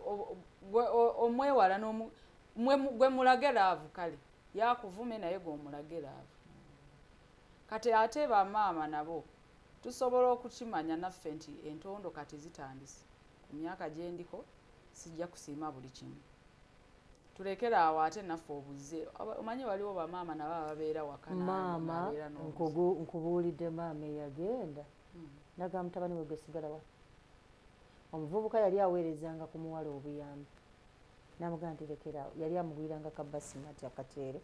omwewala gwe mulage laavu kale yakuvume naye gw'omulage laavu kati ate bamaama nabo tusobola okukimanya naffe nti entondo kati zitandise ku myaka gye ndiko sijja kusiima buli kimu tulekera awo ate naffe obuze omanyi waliwo bamaama nabo ababeera wakamaama nkubuulidde maama eyagenda naga mutabani we gwesigala wa omuvubuka yali aweerezanga ku muwala obuyambi namugamba nti lekera yali amugwiranga kabasimati akateere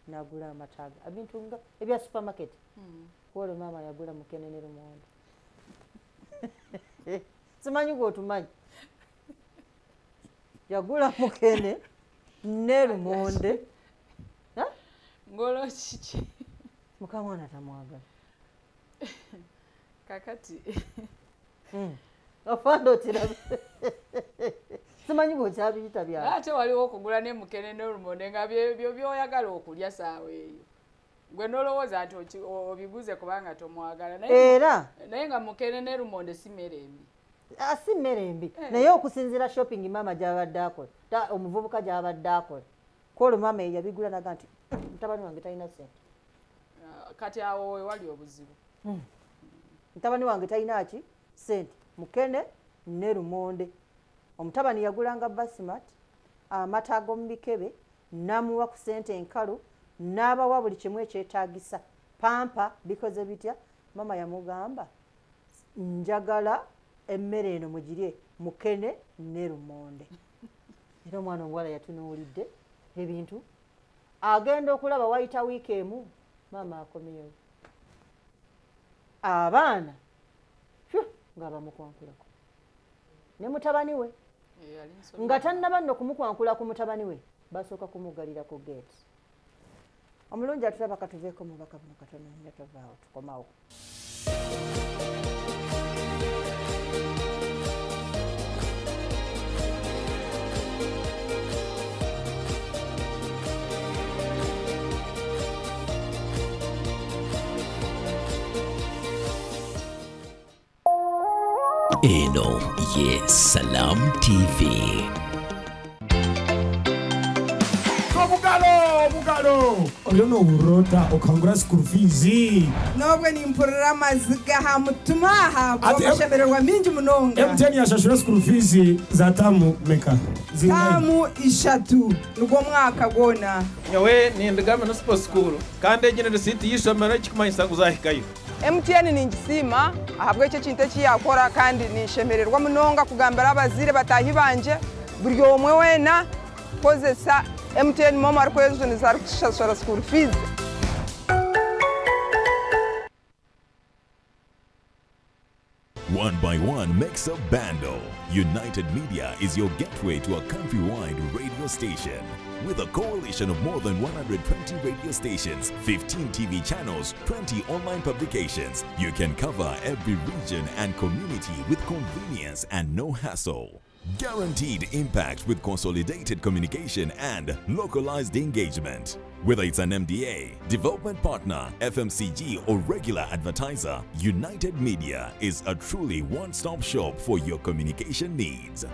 n'agula amataaga ebintu nga ebya supermarket kwolwo maama yagula mukene ne lumonde simanyi gw'otumanyi yagula mukene ne lumonde ngolo kiki mukamwana tamwagala kakati ofanda otirabe simanyi bwokyabiyita byawe ate waliwo okugula ne mukene n'olumonde nga byo byoyagala okulya saawa eyo gwe nolowooza nti obiguze kubanga tomwagala naye nga mukene ne lumonde si mmere embi si mmere embi naye okusinziira shopping maama gy'abadde akola omuvubuka gy'abadde akola kwolwo maama yabigula naga nti mutabani wange talina sente kati awo wewali obuzibu mutabani wange talina ki sente mukene ne lumonde omutabani yagulanga basimat amata ag'omu bikebe n'amuwa ku sente enkalu n'abawa buli kimu ekyetaagisa pampa bikoze bitya mama yamugamba njagala emmere eno mugirye mukene ne lumonde era omwana omuwala yatunuulidde ebintu agenda okulaba wayita wiiki emu maama akomyewo abaana nga bamukwankulako ne mutabani we nga tannaba nno kumukwankula ku mutabani we basooka kumugalira ku geeti omulungi atulaba katuveeko mubaka buno katono nnyo tovaawo tukomawo Eno ye Salam TV. Bugalo olyono urota okangura school fees nobwe nimpurira amaziga ha mutumaha bw'amashemererwa mingi munonga MTN yashashura school fees za tamu meka tamu 3 nugwo mwaka gwona nyawe nindagama no sports school kandi egene receipt yishomera kikumanyisa kuzahikayo MTN ningisima ahabwe cyo kintu kiyakora kandi nishemererwa munonga kugambira abazire batahi banje buri omwe wena kozesa MTN momo arikwezo nizarikushashura school fees. One by one makes a bando. United Media is your gateway to a countrywide radio station. With a coalition of more than 120 radio stations, 15 TV channels, 20 online publications, you can cover every region and community with convenience and no hassle. Guaranteed impact with consolidated communication and localized engagement. Whether it's an MDA, development partner, FMCG or regular advertiser, United Media is a truly one-stop shop for your communication needs.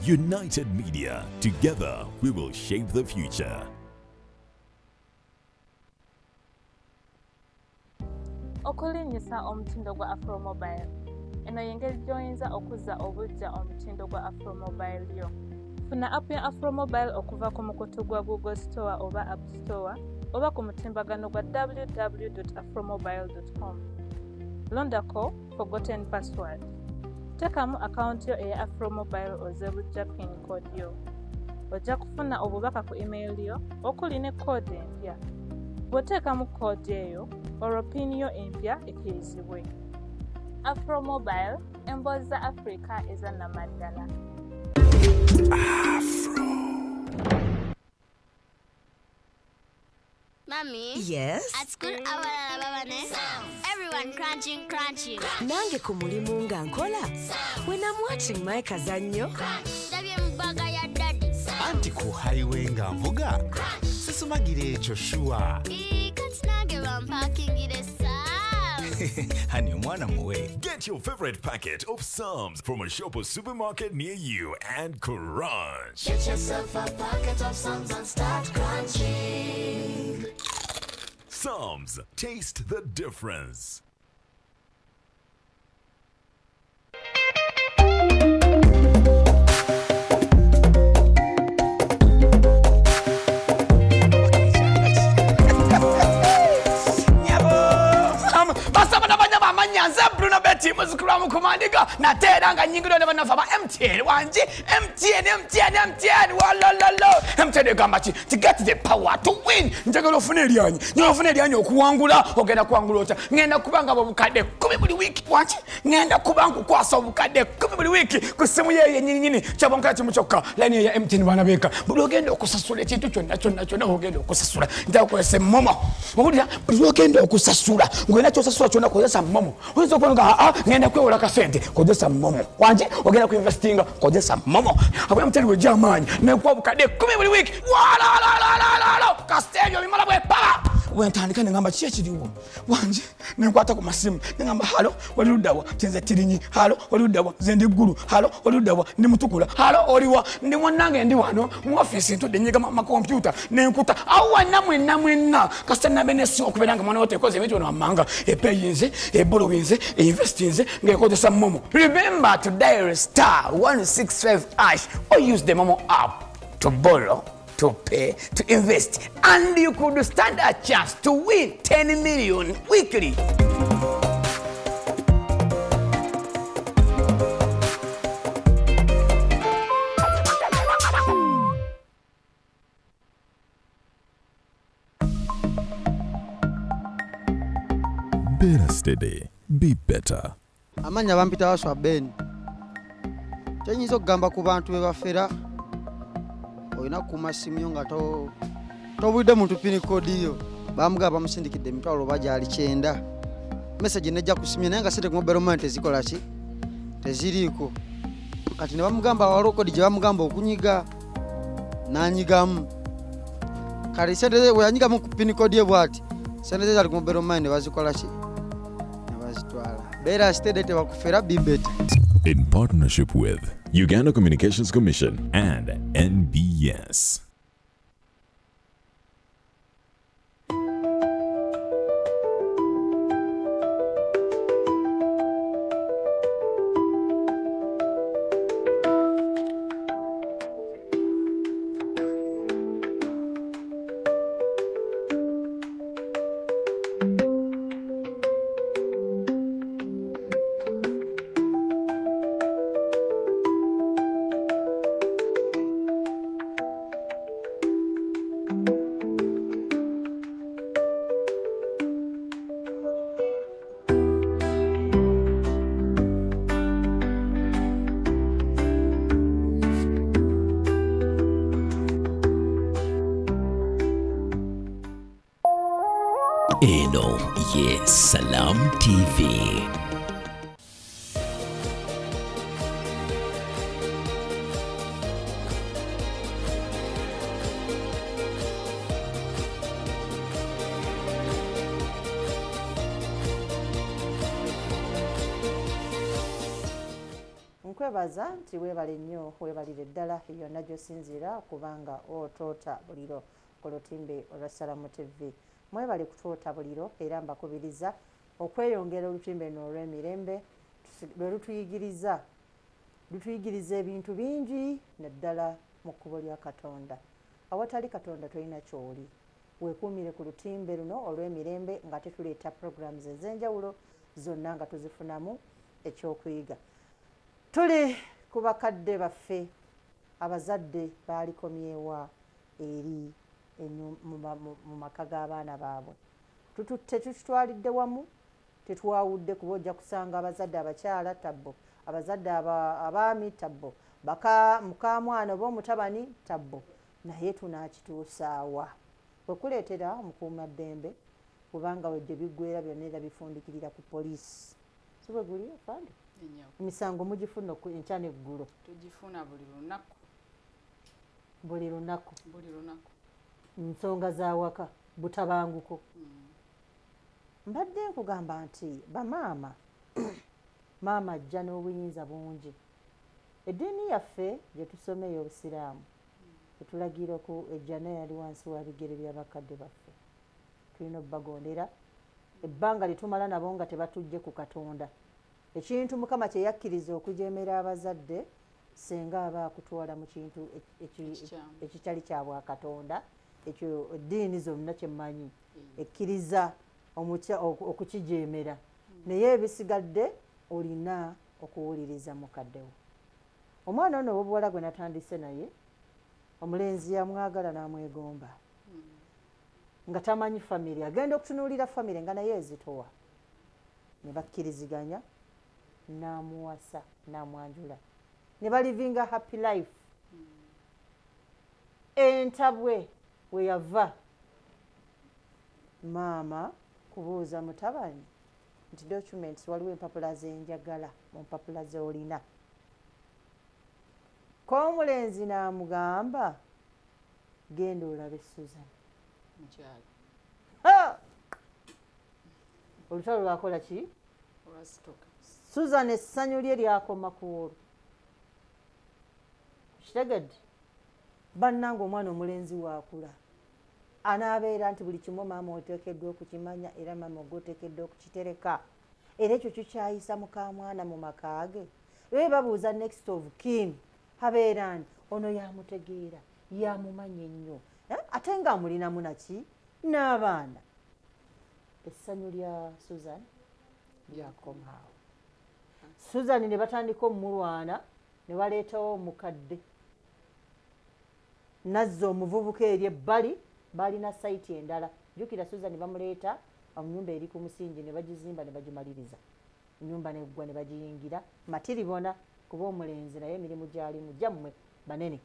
United Media, together we will shape the future. Okulinyisa omutindo gwa Afro Mobile. Eno yengeri joyinza okuza obujja omutindo gwa Afro Mobile yo. Funa app ya Afro Mobile okuva ku mukutu gwa Google Store oba App Store oba ku mutimbagano gwa www.afromobile.com. Londako forgotten password. Tekamu account yo eya Afro Mobile ozebujja pin code yo. Ojja kufuna obubaka ku email yo okuli ne code empya. Bw'oteekamu code eyo olwo pin yo empya ekkirizibwe. Afro Mobile, emboozi za Africa ezannamaddala. Afro. Mommy? Yes? At school, everyone crunching. Nange ku mulimu nga nkola. When I'm watching my kazanyo. Anti ku highway nga nvuga. Sisumagire ekyo shuwa. Kati nange bampakingire Honey, mwana muwe. Get your favorite packet of Psalms from a shop or supermarket near you and crunch. Get yourself a packet of Psalms and start crunching. Psalms, taste the difference. Nyanza Bruno Betty muzukuru wa mukumandiga kumandiga natera nga nyingiro ne banafa ba MTN wanji MTN walololo MTN gamba chi to get the power to win njagala ofune elyanyi okuwangula ogenda kuwangula ota ngenda kubanga bobukadde 10 buli wiki wanji ngenda kubanga kwasa obukadde 10 buli wiki ku simu ye nyini chabonka chimuchoka line ya MTN bana beka buli ogenda okusasula ekintu kyonna ogenda okusasula nda kwese momo obulira buli ogenda okusasula ngenda kyosasula kyonna kozesa momo oyinza okubanga ngenda kwewola kasente kozesa momo wanji ogenda kuinvestinga kozesa momo abo MTN we jamani ne kwa bukadde 10 buli wiki wala kastelio bimala bwe pala wentandika ngamba chiriwo wanje nenkwata ku masimu ngamba halo walirudawa chenze tirinyi halo walirudawa zende guru halo walirudawa ndi mutukula halo oliwa ndi mwanange ndi wano mu office ntode nyiga ma computer nenkuta awa namwe kasana benesi okuberanga mwana wote koze ebintu n'amanga epeyinze ebolowinze investinze ngekozesa momo. Remember to dial *165# or use the Momo app to borrow, to pay, to invest, and you could stand a chance to win 10 million weekly. Better steady, be better. Amanya bampita waswa Ben. Kyenyiza okugamba ku bantu bebafera. Oyina ku masimu nga tobudde muntu pin code yo. Bamugaba bamusindikidde emitwalo baja ali 9. Message nejja kusimya naye nga sente ku mobile money tezikola ki? Teziriko. Kati ne bamugamba walo code je bamugamba okunyiga nanyigamu. Kali sente we yanyigamu ku pin code ye bwati. Sente zali ku mobile money bazikola ki? Better steady to bakufera be better. In partnership with Uganda Communications Commission and NBS. Eno ye Salam TV. Nkwebaza nti webale nnyo webalire ddala yonna gy'osinziira kubanga otoota buliro ku lutimbe olwa Salamu TV. Mwebale kutoota buliro era mbakubiriza okweyongera olutimbe n'olw'emirembe lwe lutuyigiriza ebintu bingi naddala mu kkubo lya Katonda. Awatali Katonda tolina kyoli. Weekuumire ku lutimbe luno olw'emirembe nga tetuleeta programs ez'enjawulo zonna nga tuzifunamu ekyokuyiga. Tuli ku bakadde baffe abazadde baalikomyewa eri mu maka g'abaana baabwe. Tetutwalidde wamu, tetwawudde kuba ojja kusanga abazadde abakyala tabbo, abazadde abaami tabbo, mukamwana oba omutabani tabbo, naye tunaakituusaawa. Wekuleetera omukuumaddembe kubanga wejje biggwera byonna era bifundikirira ku poliisi. Si bwe guli afande? Emisango mugifuna enkya n'eggulo. Tugifuna buli lunaku. Buli lunaku. Buli lunaku. Nsonga za waka butabanguko. Mbadde nkugamba nti bamaama maama ajja n'obuyinza bungi. Eddiini yaffe gye tusomeye Obusiraamu etulagira ku ejjana yali wansi wa bigere by'abakadde baffe. Tulina obbagondera ebbanga litumala nabo nga tebatujje ku Katonda. Ekintu Mukama kye yakkiriza okujeemera abazadde singa aba akutwala mu kintu ekitali kya bwa Katonda. Ekyo eddiini zonna kyemmanyi ekkiriza okukijeemera, naye ebisigadde olina okuwuliriza mukaddewo. Omwana ono ow'obuwala gwe natandise naye omulenzi yamwagala n'amwegomba nga tamanyi famire, agenda okutunuulira famire nga naye ezitowa, ne bakkiriziganya n'amuwasa n'amwanjula ne balivinga happy life. Entabwe we yava maama kubuuza mutabani nti documents waliwo empapula zenjagala mu mpapula z'olina. Ko omulenzi n'amugamba genda olabe Susan. Olutalo lwakola ki? Susan essanyu lye lyakoma ku olwo. Kitegedde bannange omwana omulenzi waakula anaabeera nti buli kimu maama oteekeddwa okukimanya era maama ogoteekeddwa okukitereka era ekyo kikyayisa mukamwana mu maka ge. Bwe babuuza next of kin habeera nti ono yamutegeera yamumanya ennyo ate nga amulinamu naki n'abaana. Essanyu lya Susan lyakomaawo. Susan ne batandika omulwana ne baleetawo omukadde nazza omuvubuka eri ebbali, balina sayiti endala. Jjukira Susan bamuleeta omunyumba eri ku musingi ne bagizimba ne bagimaliriza, ennyumba neggwa ne bagiyingira matiribona kuba omulenzi naye emirimu gyalimu gyammwe banene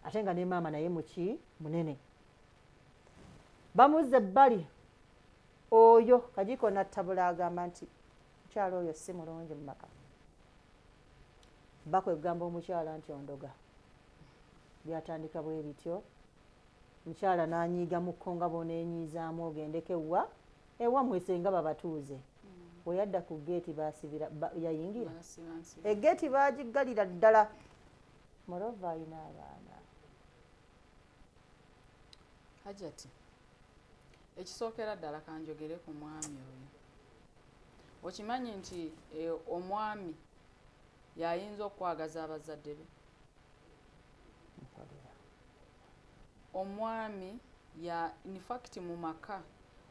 ate nga ne maama naye muki munene. Bamuzza ebbali oyo Kajiko n'attabula agamba nti mukyala oyo si mulungi mu maka. Bakwegamba omukyala nti ondoga. Byatandika bwe bityo. Mukyala n'anyiiga mukko nga boneenyiizaamu ogendeko ewa mwesenga babatuuze. Bwe yadda ku geeti baasibira yayingira. Egeeti baagiggalira ddala. Morova alina abaana. Hajati ekisookera ddala kanjogere ku mwami oyo. Okimanyi nti omwami yayinza okwagaza abazadde be. Omwami in fact mu maka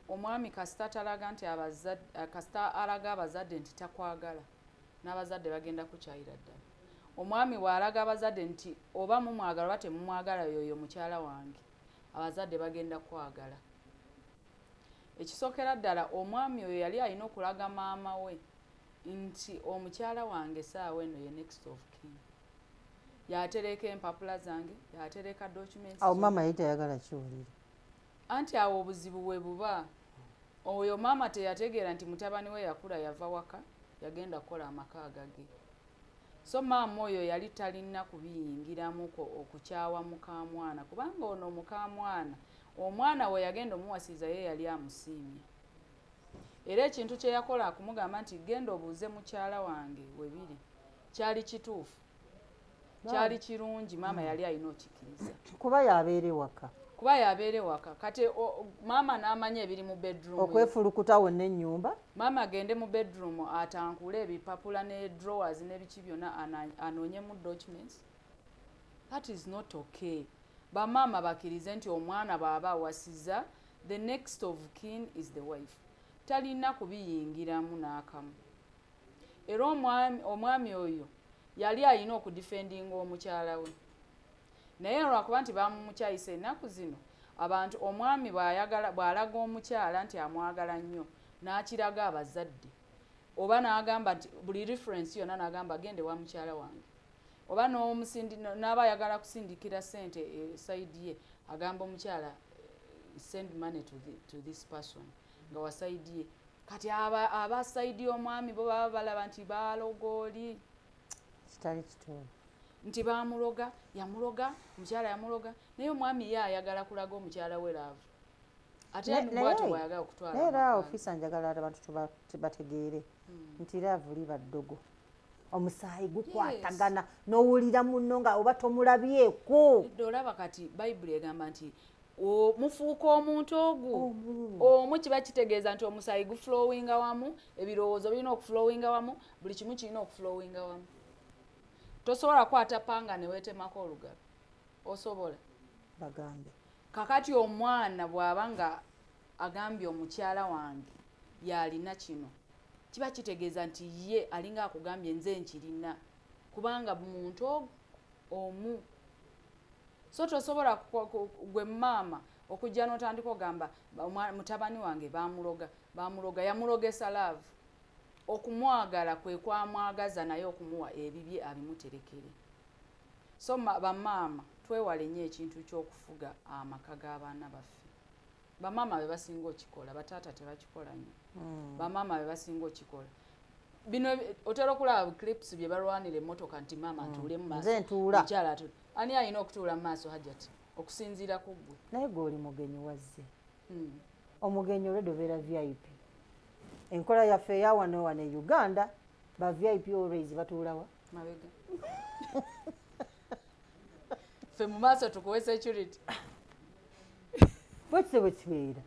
omwami kasita talaga nti kasita alaga abazadde nti takwagala n'abazadde bagenda kukyayira ddala. Omwami bw'alaga abazadde nti oba mumwagala oba temumwagala yoyo mukyala wange, abazadde bagenda kwagala. Ekisookera ddala omwami oyo yali alina okulaga maama we nti omukyala wange saawa eno ye next of kin. Yatereka empapula zange, yatereka documents. Awo maama yali tayagala kiwulire. Anti awo obuzibu bwe buba. Oyo maama teyategeera nti mutabani we yakula yava waka, yagenda kukola amaka agage. So maama oyo yali talina kubiyingiramu okukyawa mukamwana kubanga ono mukamwana omwana we yagenda omuwasiza ye yali amusiimye. Era ekintu kye yakola akumugamba nti genda obuuze mukyala wange webiri kyali kituufu kyali kirungi maama yali alina okikiriza kuba yabeere waka. Kuba yabeere waka kati maama n'amanya ebiri mu bedroom. Okwefulukuta wonna ennyumba. Maama agende mu bedroom atankule ebipapula ne drawers n'ebiki byonna anoonyemu documents. That is not okay. Bamaama bakirize nti omwana bw'aba awasiza the next of kin is the wife. Talina kubiyingiramu n'akamu. Era omwami oyo yali alina okudifendinga omukyala we. Naye lwakuba nti bamumukyayisa ennaku zino abantu omwami bw'alaga omukyala nti amwagala nnyo n'akiraga abazadde oba n'agamba nti buli reference yonna n'agamba gende wa mukyala wange oba n'aba ayagala kusindikira ssente sayidi ye agamba omukyala send money to this person nga wa sayidi ye. Kati aba sayidi y'omwami bo baba balaba nti balogooli kitali kituufu nti bamuloga yamuloga mukyala yamuloga naye omwami ye ayagala kulaga omukyala we laavu ate bw'atyo bw'ayagala okutwala. Naye era ofisa njagala abantu bategeere nti laavu liba ddogo. Omusaayi gukwatagana n'owulira munno nga oba tomulabyeko. Olaba kati Bayibuli egamba nti mufuuka omuntu omu kiba kitegeeza nti omusaayi guflowinga wamu, ebirowoozo birina okuflowinga wamu, buli kimu kirina okuflowinga wamu. Tosobola kwata panga ne weetemako olugalo. Osobola bagambe. Kakati omwana bw'aba nga agambye omukyala wange yalina kino kiba kitegeeza nti ye alinga akugambye nze nkirina kubanga muntu omu so tosobola gwe maama okujja n'otandika ogamba mutabani wange bamuloga yamulogesa love okumwagala kwe kwamwagaza naye okumuwa ebibye abimuterekere so bamaama twewale nnyo ekintu ky'okufuga amaka g'abaana baffe bamaama be basinga okikola bataata tebakikola nnyo bamaama be basinga okikola bino otera okulaba clips bye balwanira emmotoka nti maama ntuule mu maaso mukyala ani alina okutuula mu maaso Hajjati okusinziira ku ggwe naye gwe oli mugenyi wazze omugenyi olwedde obeera VIP enkola yaffe eya wano e Uganda ba VIP always batuulawa mabega ffe mu maaso tukuwe security bwe kibeera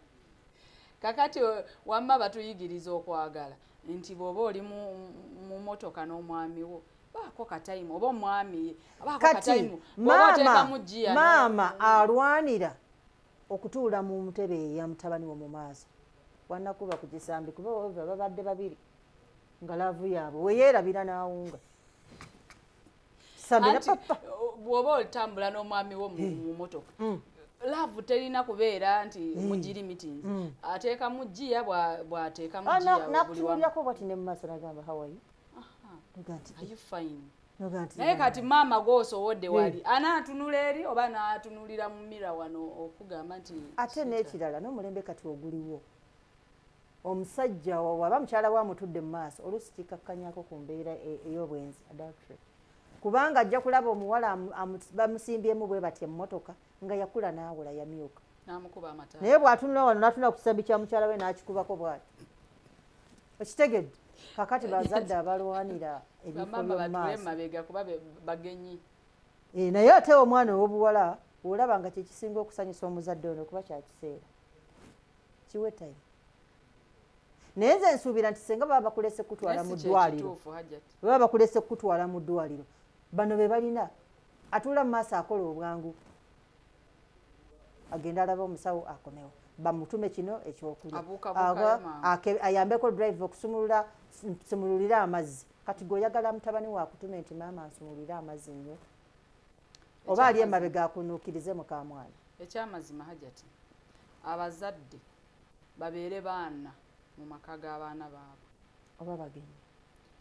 kakati wamma batuyigiriza okwagala nti bw'oba oli mu motoka n'omwami wo baako katayimu oba omwami baako katayimu maama alwanira okutuula mu ntebe ya mutabani wo mu maaso wanakuba ku kisambi kuba babadde babiri nga laavu yaabwe weyeerabira n'awunga samira papa bw'oba olitambula n'omwami wo mu motoka laavu terina kubeera nti mugiri meetings ateekamu jjiya bw'ateekamu jjiya nakutuulyako bwati ne mu maaso nagamba how are you are you fine naye kati maama gw'osowodde wali anaatunula eri oba n'atunulira mu mira wano okugamba nti ate n'ekirala n'omulembe kati oguliwo omusajja waba mukyala wa mutudde mu maaso oluusi kikakkanyako ku mbeera ey'obwenzi adultery kubanga ajja kulaba omuwala bamusimbyemu bwe batya emmotoka nga yakula n'awula yamyuka naye bw'atunula wano n'atunula ku kisambi kya mukyala we n'akikubako bw'ati okitegedde kakati bazadde abalwanira ebifo naye ate omwana ow'obuwala olaba nga kyekisinga okusanyusa omuzadde ono kuba kyakiseera kiwe time naye nze nsuubira nti senga baba bakulese kutwala mu ddwaliro baba bakulese kutwala mu ddwaliro bano be balina atuula mu maaso akola obwangu agenda alaba omusawo akomewo bamutume kino ekyokulya ayambeko drive okusumululira amazzi kati gweoyagala mutabani waakutume nti maama nsumululire amazzi nnyo oba ali emabega akunuukirize mukamwana ekyamazima Hajjati abazadde babeere baana mu maka g'abaana baabwe oba bagenyi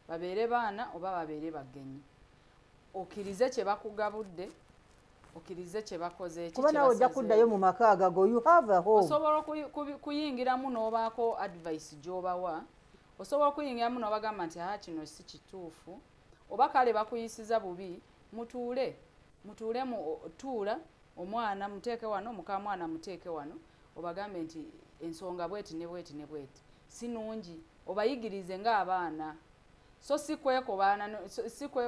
babeere baana oba babeere bagenyi okirize kye bakugabudde okirize kye bakoze kuba nawe ojja kuddayo mu maka agago you have a home osobola kuyingiramu n'obaako advice gy'obawa osobola okuyingiramu n'obagamba nti kino si kituufu oba kale bakuyisiza bubi mutuule tuula omwana muteeke wano mukamwana muteeke wano obagambe nti ensonga bweti ne bweti ne bweti si nungi obayigirize ng'abaana so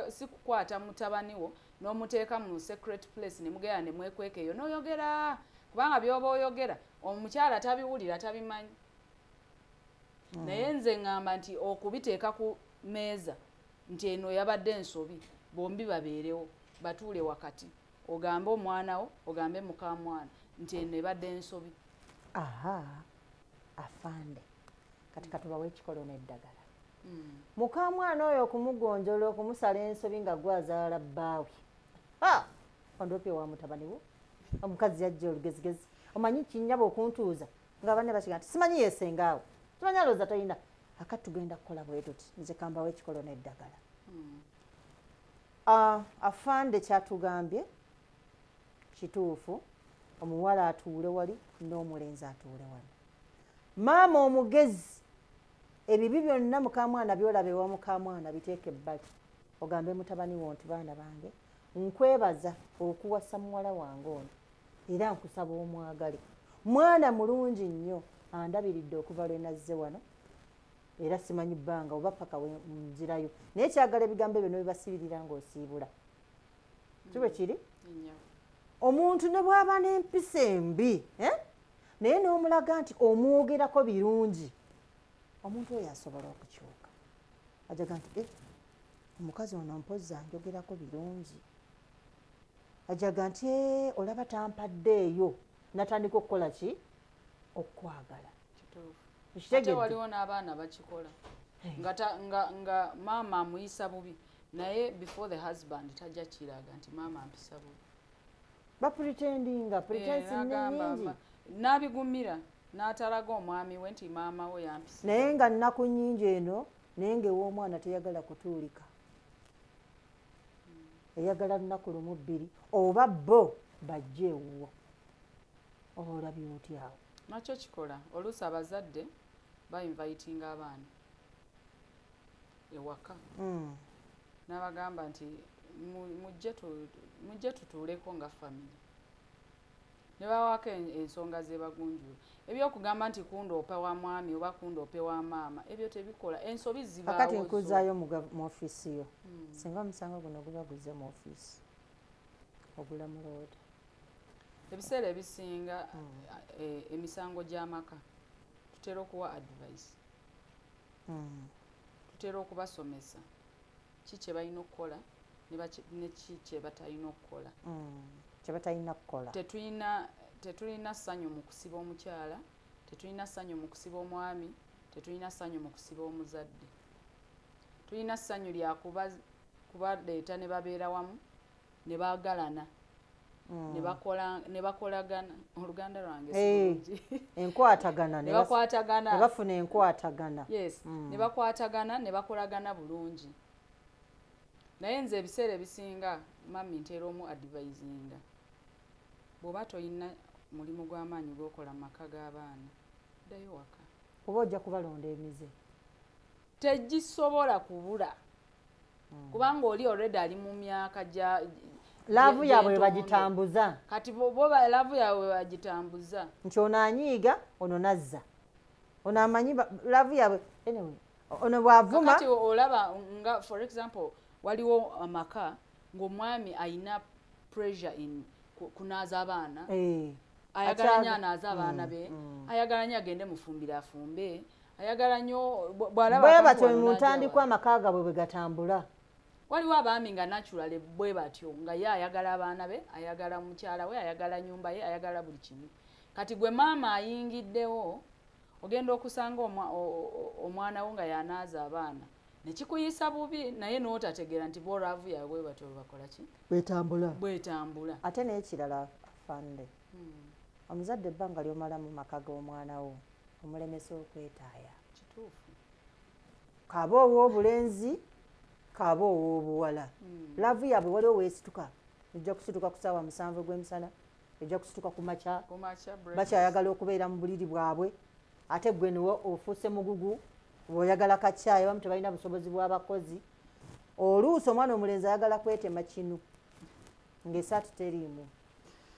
si kukwata mutabani wo n'omuteeka mu secret place ne mugera ne mwekweka eyo n'oyogera kubanga by'oba oyogera omukyala tabiwulira tabimanyi naye nze ŋŋamba nti okubiteeka ku meeza nti eno yabadde ensobi bombi babeerewo batuule wakati ogambe omwana wo ogambe mukamwana nti eno ebadde ensobi afande kati katubawo ekikolo n'eddagala mukamwana oyo okumugonjola okumusala ensobi nga gwazaala bbaawe ondopye wa mutabani wo omukazi yajja olugezigezi omanyi kinyaba okuntuuza nga banne bakiga nti simanyi yesengaawo simanyi alooza talina akati tugenda kukola bwe tuti nze kambawo ekikolo n'eddagala afande kyatugambye kituufu omuwala atuule wali n'omulenzi atuule wali maama omugezi ebibi byonna mukamwana byolaba ewa mukamwana biteeke ebbali ogambe mutabani wo nti baana bange nkwebaza okuwasa muwala wange ono era nkusaba omwagale mwana mulungi nnyo andabiridde okuva lwe nazze wano era simanyi bbanga oba paka nzirayo naye kyagala ebigambo ebyo nebibasibirira ng'osiibula kibe kiri omuntu ne bw'aba n'empisa embi naye n'omulaga nti omwogerako birungi omuntu oyo asobola okukyuka ajaga nti omukazi ono mpozi anjogerako birungi ajaga nti olaba tampaddeeyo natandika okukola ki okwagala ate waliwo n'abaana bakikola nga mama amuyisa bubi naye before the husband tajja kiraga nti mama ampisa bubi bapretendinga pretensi nyingi n'abigumira n'atalaga omwami we nti maama we yampisa naye nga nnaku nnyingi eno naye ng'ewoomwana teyagala kutuulika eyagala lunaku lumu bbiri oba bo bajje ewuwo oba olabye otya awo nakyo kikola oluusi abazadde bainvitinga abaana ewaka n'abagamba nti mujje tutuuleko nga famire ne bawako ensonga zebagunjula ebyokugamba nti kundoopa wa mwami oba kundoope wa maama ebyo tebikola ensobi zibaawo akati nkuzaayo mu ofiisi yo singa omusango guno gubaguze mu ofiisi ogula mu looda ebiseera ebisinga emisango gy'amaka tutera okuwa advice tutera okubasomesa ki kye balina okukola ne ki kye batalina okukola kyebatalina kukola tetulina ssanyu mu kusiba omukyala tetulina ssanyu mu kusiba omwami tetulina ssanyu mu kusiba omuzadde tulina ssanyu lya kubaleeta ne babeera wamu ne baagalana ne bakolagana oluganda lwange enkwatagana ne bafuna enkwatagana ne bakwatagana ne bakolagana bulungi naye nze ebiseera ebisinga mami ntera omu advisinga bw'oba toyina mulimu gw'amaanyi gw'okola mu maka g'abaana ddayo waka oba ojja kubalonda emize tegisobola kubula kubanga oli already ali mu myaka gya laavu yaabwe bagitambuza kati boba laavu yaabwe bagitambuza nti ono anyiiga ono nazza ono amanyi laavu yaabwe anyway ono bw'avuma kati olaba nga for example waliwo amaka ng'omwami ayina pressure in kunaaza abaana ayagala nnyo anaaza abaana be ayagala nnyo agende mufumbire afumbe ayagala nnyo bwe batyo mu ntandikwa amaka gaabwe bwe gatambula waliwo abaami nga naturally bwe batyo nga ye ayagala abaana be ayagala mukyala we ayagala nnyumba ye ayagala buli kimu kati gwe maama ayingiddewo ogenda okusanga omwana wo nga yanaaza abaana nekikuyisa bubi naye n'otategeera nti bolaavu yaabwe batyo bakola ki bwetambula ate n'ekirala afande omuzadde ebbanga ly'omala mu maka g'omwana wo omulemesa okwetaaya kituufu kaaba ow'obulenzi kaaba ow'obuwala laavu yaabwe waliwo weesituka ejja kusituka ku ssaawa 7 gw'emisana ejja kusituka ku makya bakyayagala okubeera mu buliri bwabwe ate gwe niwe ofuuse mugugu bw'oyagala kacyayi bamu tebalina busobozi bw'abakozi oluusi omwana omulenzi ayagala kwetema kinu ng'esaati teriimu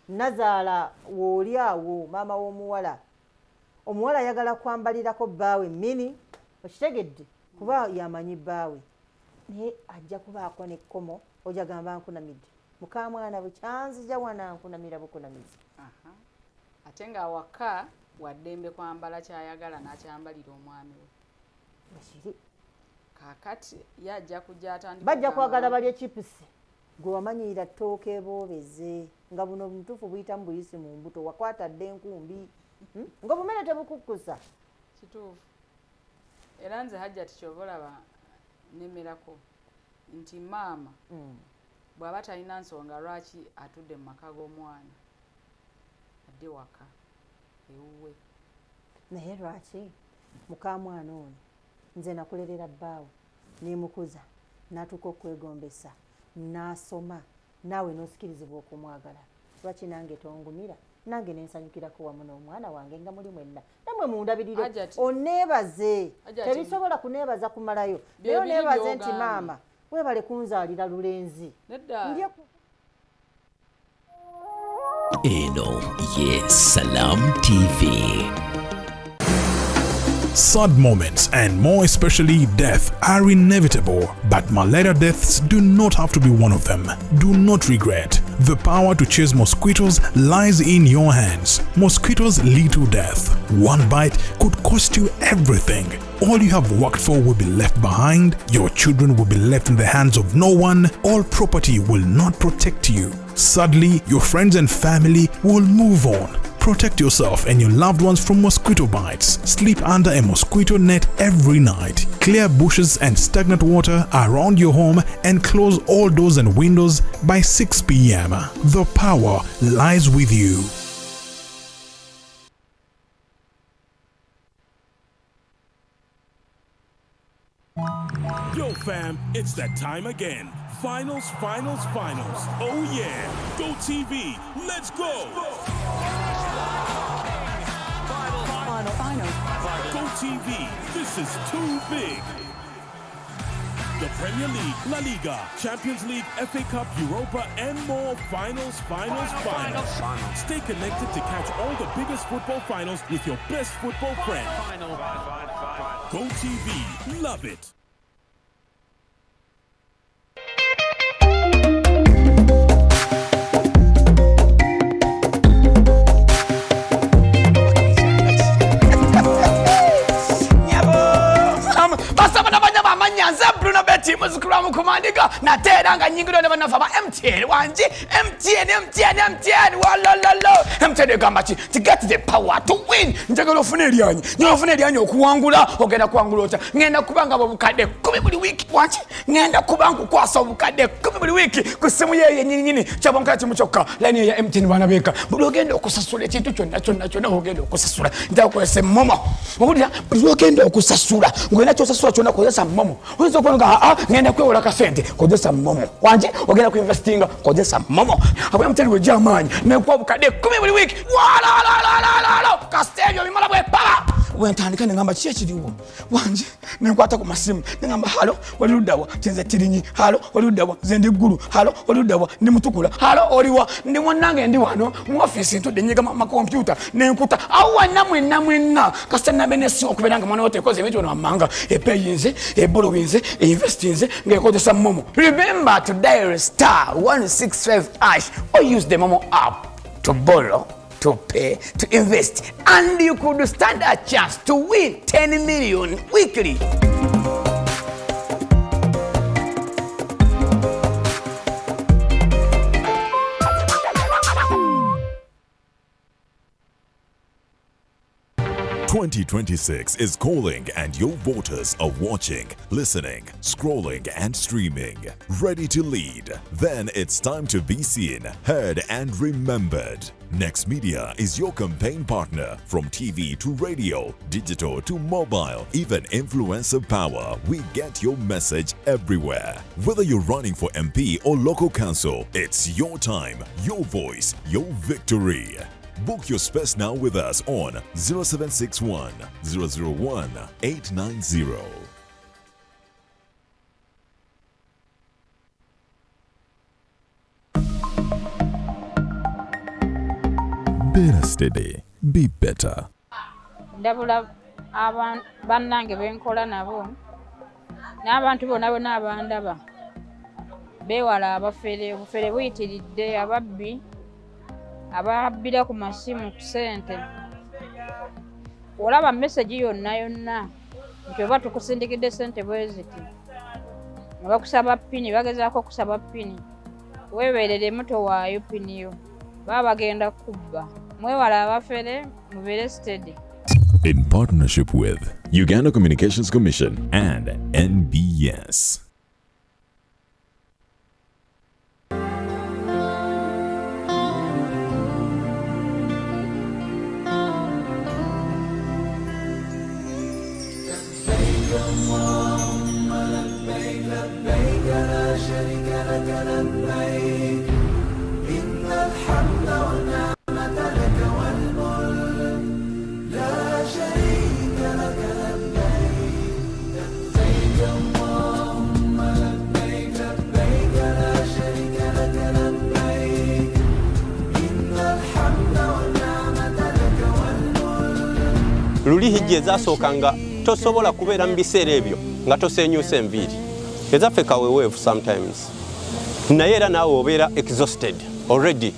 nazaala wooli awo maama w'omuwala omuwala ayagala kwambalirako bbaawe mini okitegedde kuba yamanyi bbaawe naye ajja kubaako nekkomo ojja gamba nkunamidde mukamwana bukyanzija wana nkunamira bukunamizi ate nga waka waddembe kwambala kyayagala n'akyambalira omwami we bakiri kakati yajja kujja atandika bajja kwagala balye chipusi gwe wamanyira ttooke boobeze nga buno mutuufu buyitamu buyisi mu mbuto wakwatadde enkumbi nga bumene tebukukkusa kituufu era nze hajja tikyobalaba nemerako nti maama bw'aba talina nsonga lwaki atudde mu maka g'omwana adde waka ewuwe naye lwaki mukamwana ono nze nakulerera bbaawe nemukuza natuka okwegombesa nasoma naawe n'osikirizibwa okumwagala lwaki nange tongumira nange nensanyukirako wamu n'omwana wange nga muli mwenna namwe mundabirire oneebaze tebisobola kuneebaza kumalayo naye oneebaze nti maama weebale kunzaalira lulenzi eno ye Salam TV. Sad moments and more especially death are inevitable, but malaria deaths do not have to be one of them. Do not regret. The power to chase mosquitoes lies in your hands. Mosquitoes lead to death. One bite could cost you everything. All you have worked for will be left behind. Your children will be left in the hands of no one. All property will not protect you. Sadly, your friends and family will move on. Protect yourself and your loved ones from mosquito bites. Sleep under a mosquito net every night. Clear bushes and stagnant water around your home and close all doors and windows by 6 p.m. The power lies with you. Yo fam, it's that time again. Finals. Oh yeah. Go TV. Let's go. Final. Go TV. This is too big. The Premier League, La Liga, Champions League, FA Cup, Europa, and more. Finals. Stay connected to catch all the biggest football finals with your best football friend. Go TV. Love it. Bruno Betty muzukulamu kumandiga nateranga nyingiro ne banafa ba MTN wanji MTN walololo MTN gamba ki to get the power to win njagalo ofuna elyanyi okuwangula ogenda kuwangula ota ngenda kubanga obukadde 10 buli wiki wanji ngenda kubanga kwasa obukadde 10 buli wiki ku simu ye nyinyi chabonka kimu kyokka line ya MTN bana beka buli ogenda okusasula ekintu kyonna ogenda okusasula ndakwese momo obulira buli ogenda okusasula ngenda kyosasula kyonna kozesa momo oyinza okuga ngenda kwewola kasente kozesa momo wanji ogenda ku investinga kozesa momo abwe MTN we jamanyi nekwa obukadde 10 buli wiki wala kastello bimala bwe pa wentandika ngamba kiye kiriwo wanji nenkwata ku masimu ngamba halo walirudawa tenze tirinyi halo walirudawa zende guru halo walirudawa ndi mutukula halo oliwa ndi mwanange ndi wano mu office ntudde nyiga ma computer nenkuta awa namwe kasana benesi okuberanga mwana wote koze ebintu no amanga epeyinze ebolowinze investinze ngekozesa momo. Remember to dial star 165# or use the Momo app to borrow, to pay, to invest, and you could stand a chance to win 10 million weekly. ...2026 is calling and your voters are watching, listening, scrolling and streaming. Ready to lead? Then it's time to be seen, heard and remembered. Next Media is your campaign partner. From TV to radio, digital to mobile, even influencer power, we get your message everywhere. Whether you're running for MP or local council, it's your time, your voice, your victory. Book your space now with us on 0761 001 890. Better steady, be better. Ndabula bannange benkola nabo n'abantu bonna abandaba beewala abafere obufere buyitiridde ababbi ababbira ku masimu ku sente olaba message yonna nti oba tukusindikidde sente bweziti nga bakusaba pini bagezaako okusaba pini weeberere towaayo pini yo baba bagenda kubba mwewala abafere mubeere steady. In partnership with Uganda Communications Commission and NBS. Luli hijje zasookanga tosobola kubeera mu biseera ebyo nga tosenyuusa enviiri ezaffe kaweweevu sometimes naye era naawe obeera exhausted already.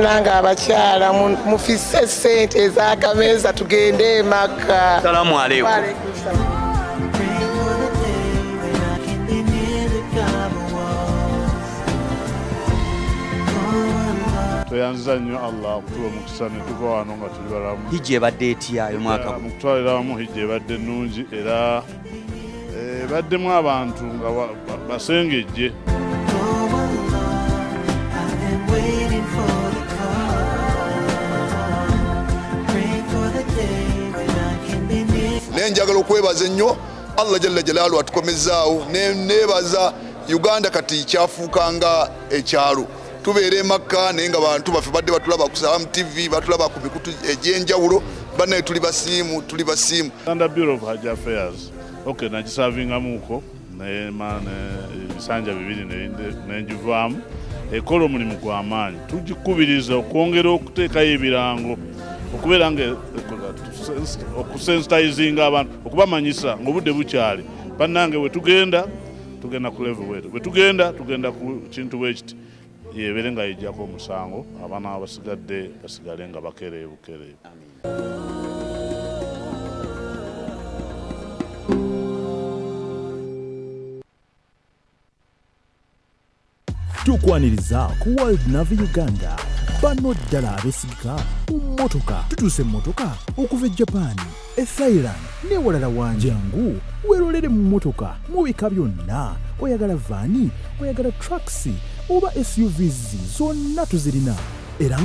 mulanga abakyala mufisse ssente ez'akameeza tugende emaka. Salamu alaikum. Tweyanziza nnyo Allah okutuwa omukisa ne tuva wano nga tuli balamu. Hijja ebadde etya uyu mwaka guno? Mukutwalira wamu hijja ebadde nnungi era ebaddemu abantu nga basengejje. Nenjagala okwebaza ennyo Allah jalla jalaalu atukomezaawo nebaza Uganda kati kyafuuka nga ekyalo. Tubeere Makka naye nga bantu baffe badde batulaba ku Salam TV batulaba ku mikutu egy'enjawulo bannaye tuli basiimu. Uganda Bureau of Hajj Affairs nagisavingamuuko naye ebisanja bibiri nenjivaamu ekola omulimu gw'amaanyi. Tugikubiriza okwongera okuteekayo ebirango okubeera nga okusensitizinga abantu okubamanyisa ng'obudde bukyali bannange tugenda ku level bwe tugenda ku kintu bwekiti yebeere nga yijjako omusango abaana abasigadde basigale nga bakereebukereebu. Tukwaniriza ku World Navy Uganda bano ddala abeesigika mu mmotoka tutuuse emmotoka okuva e Japan, e Thailand n'ewalala wangi. Jangu weerolere mu mmotoka mu bika byonna, oyagala vaani, oyagala trucks oba SUVs zonna tuzirina era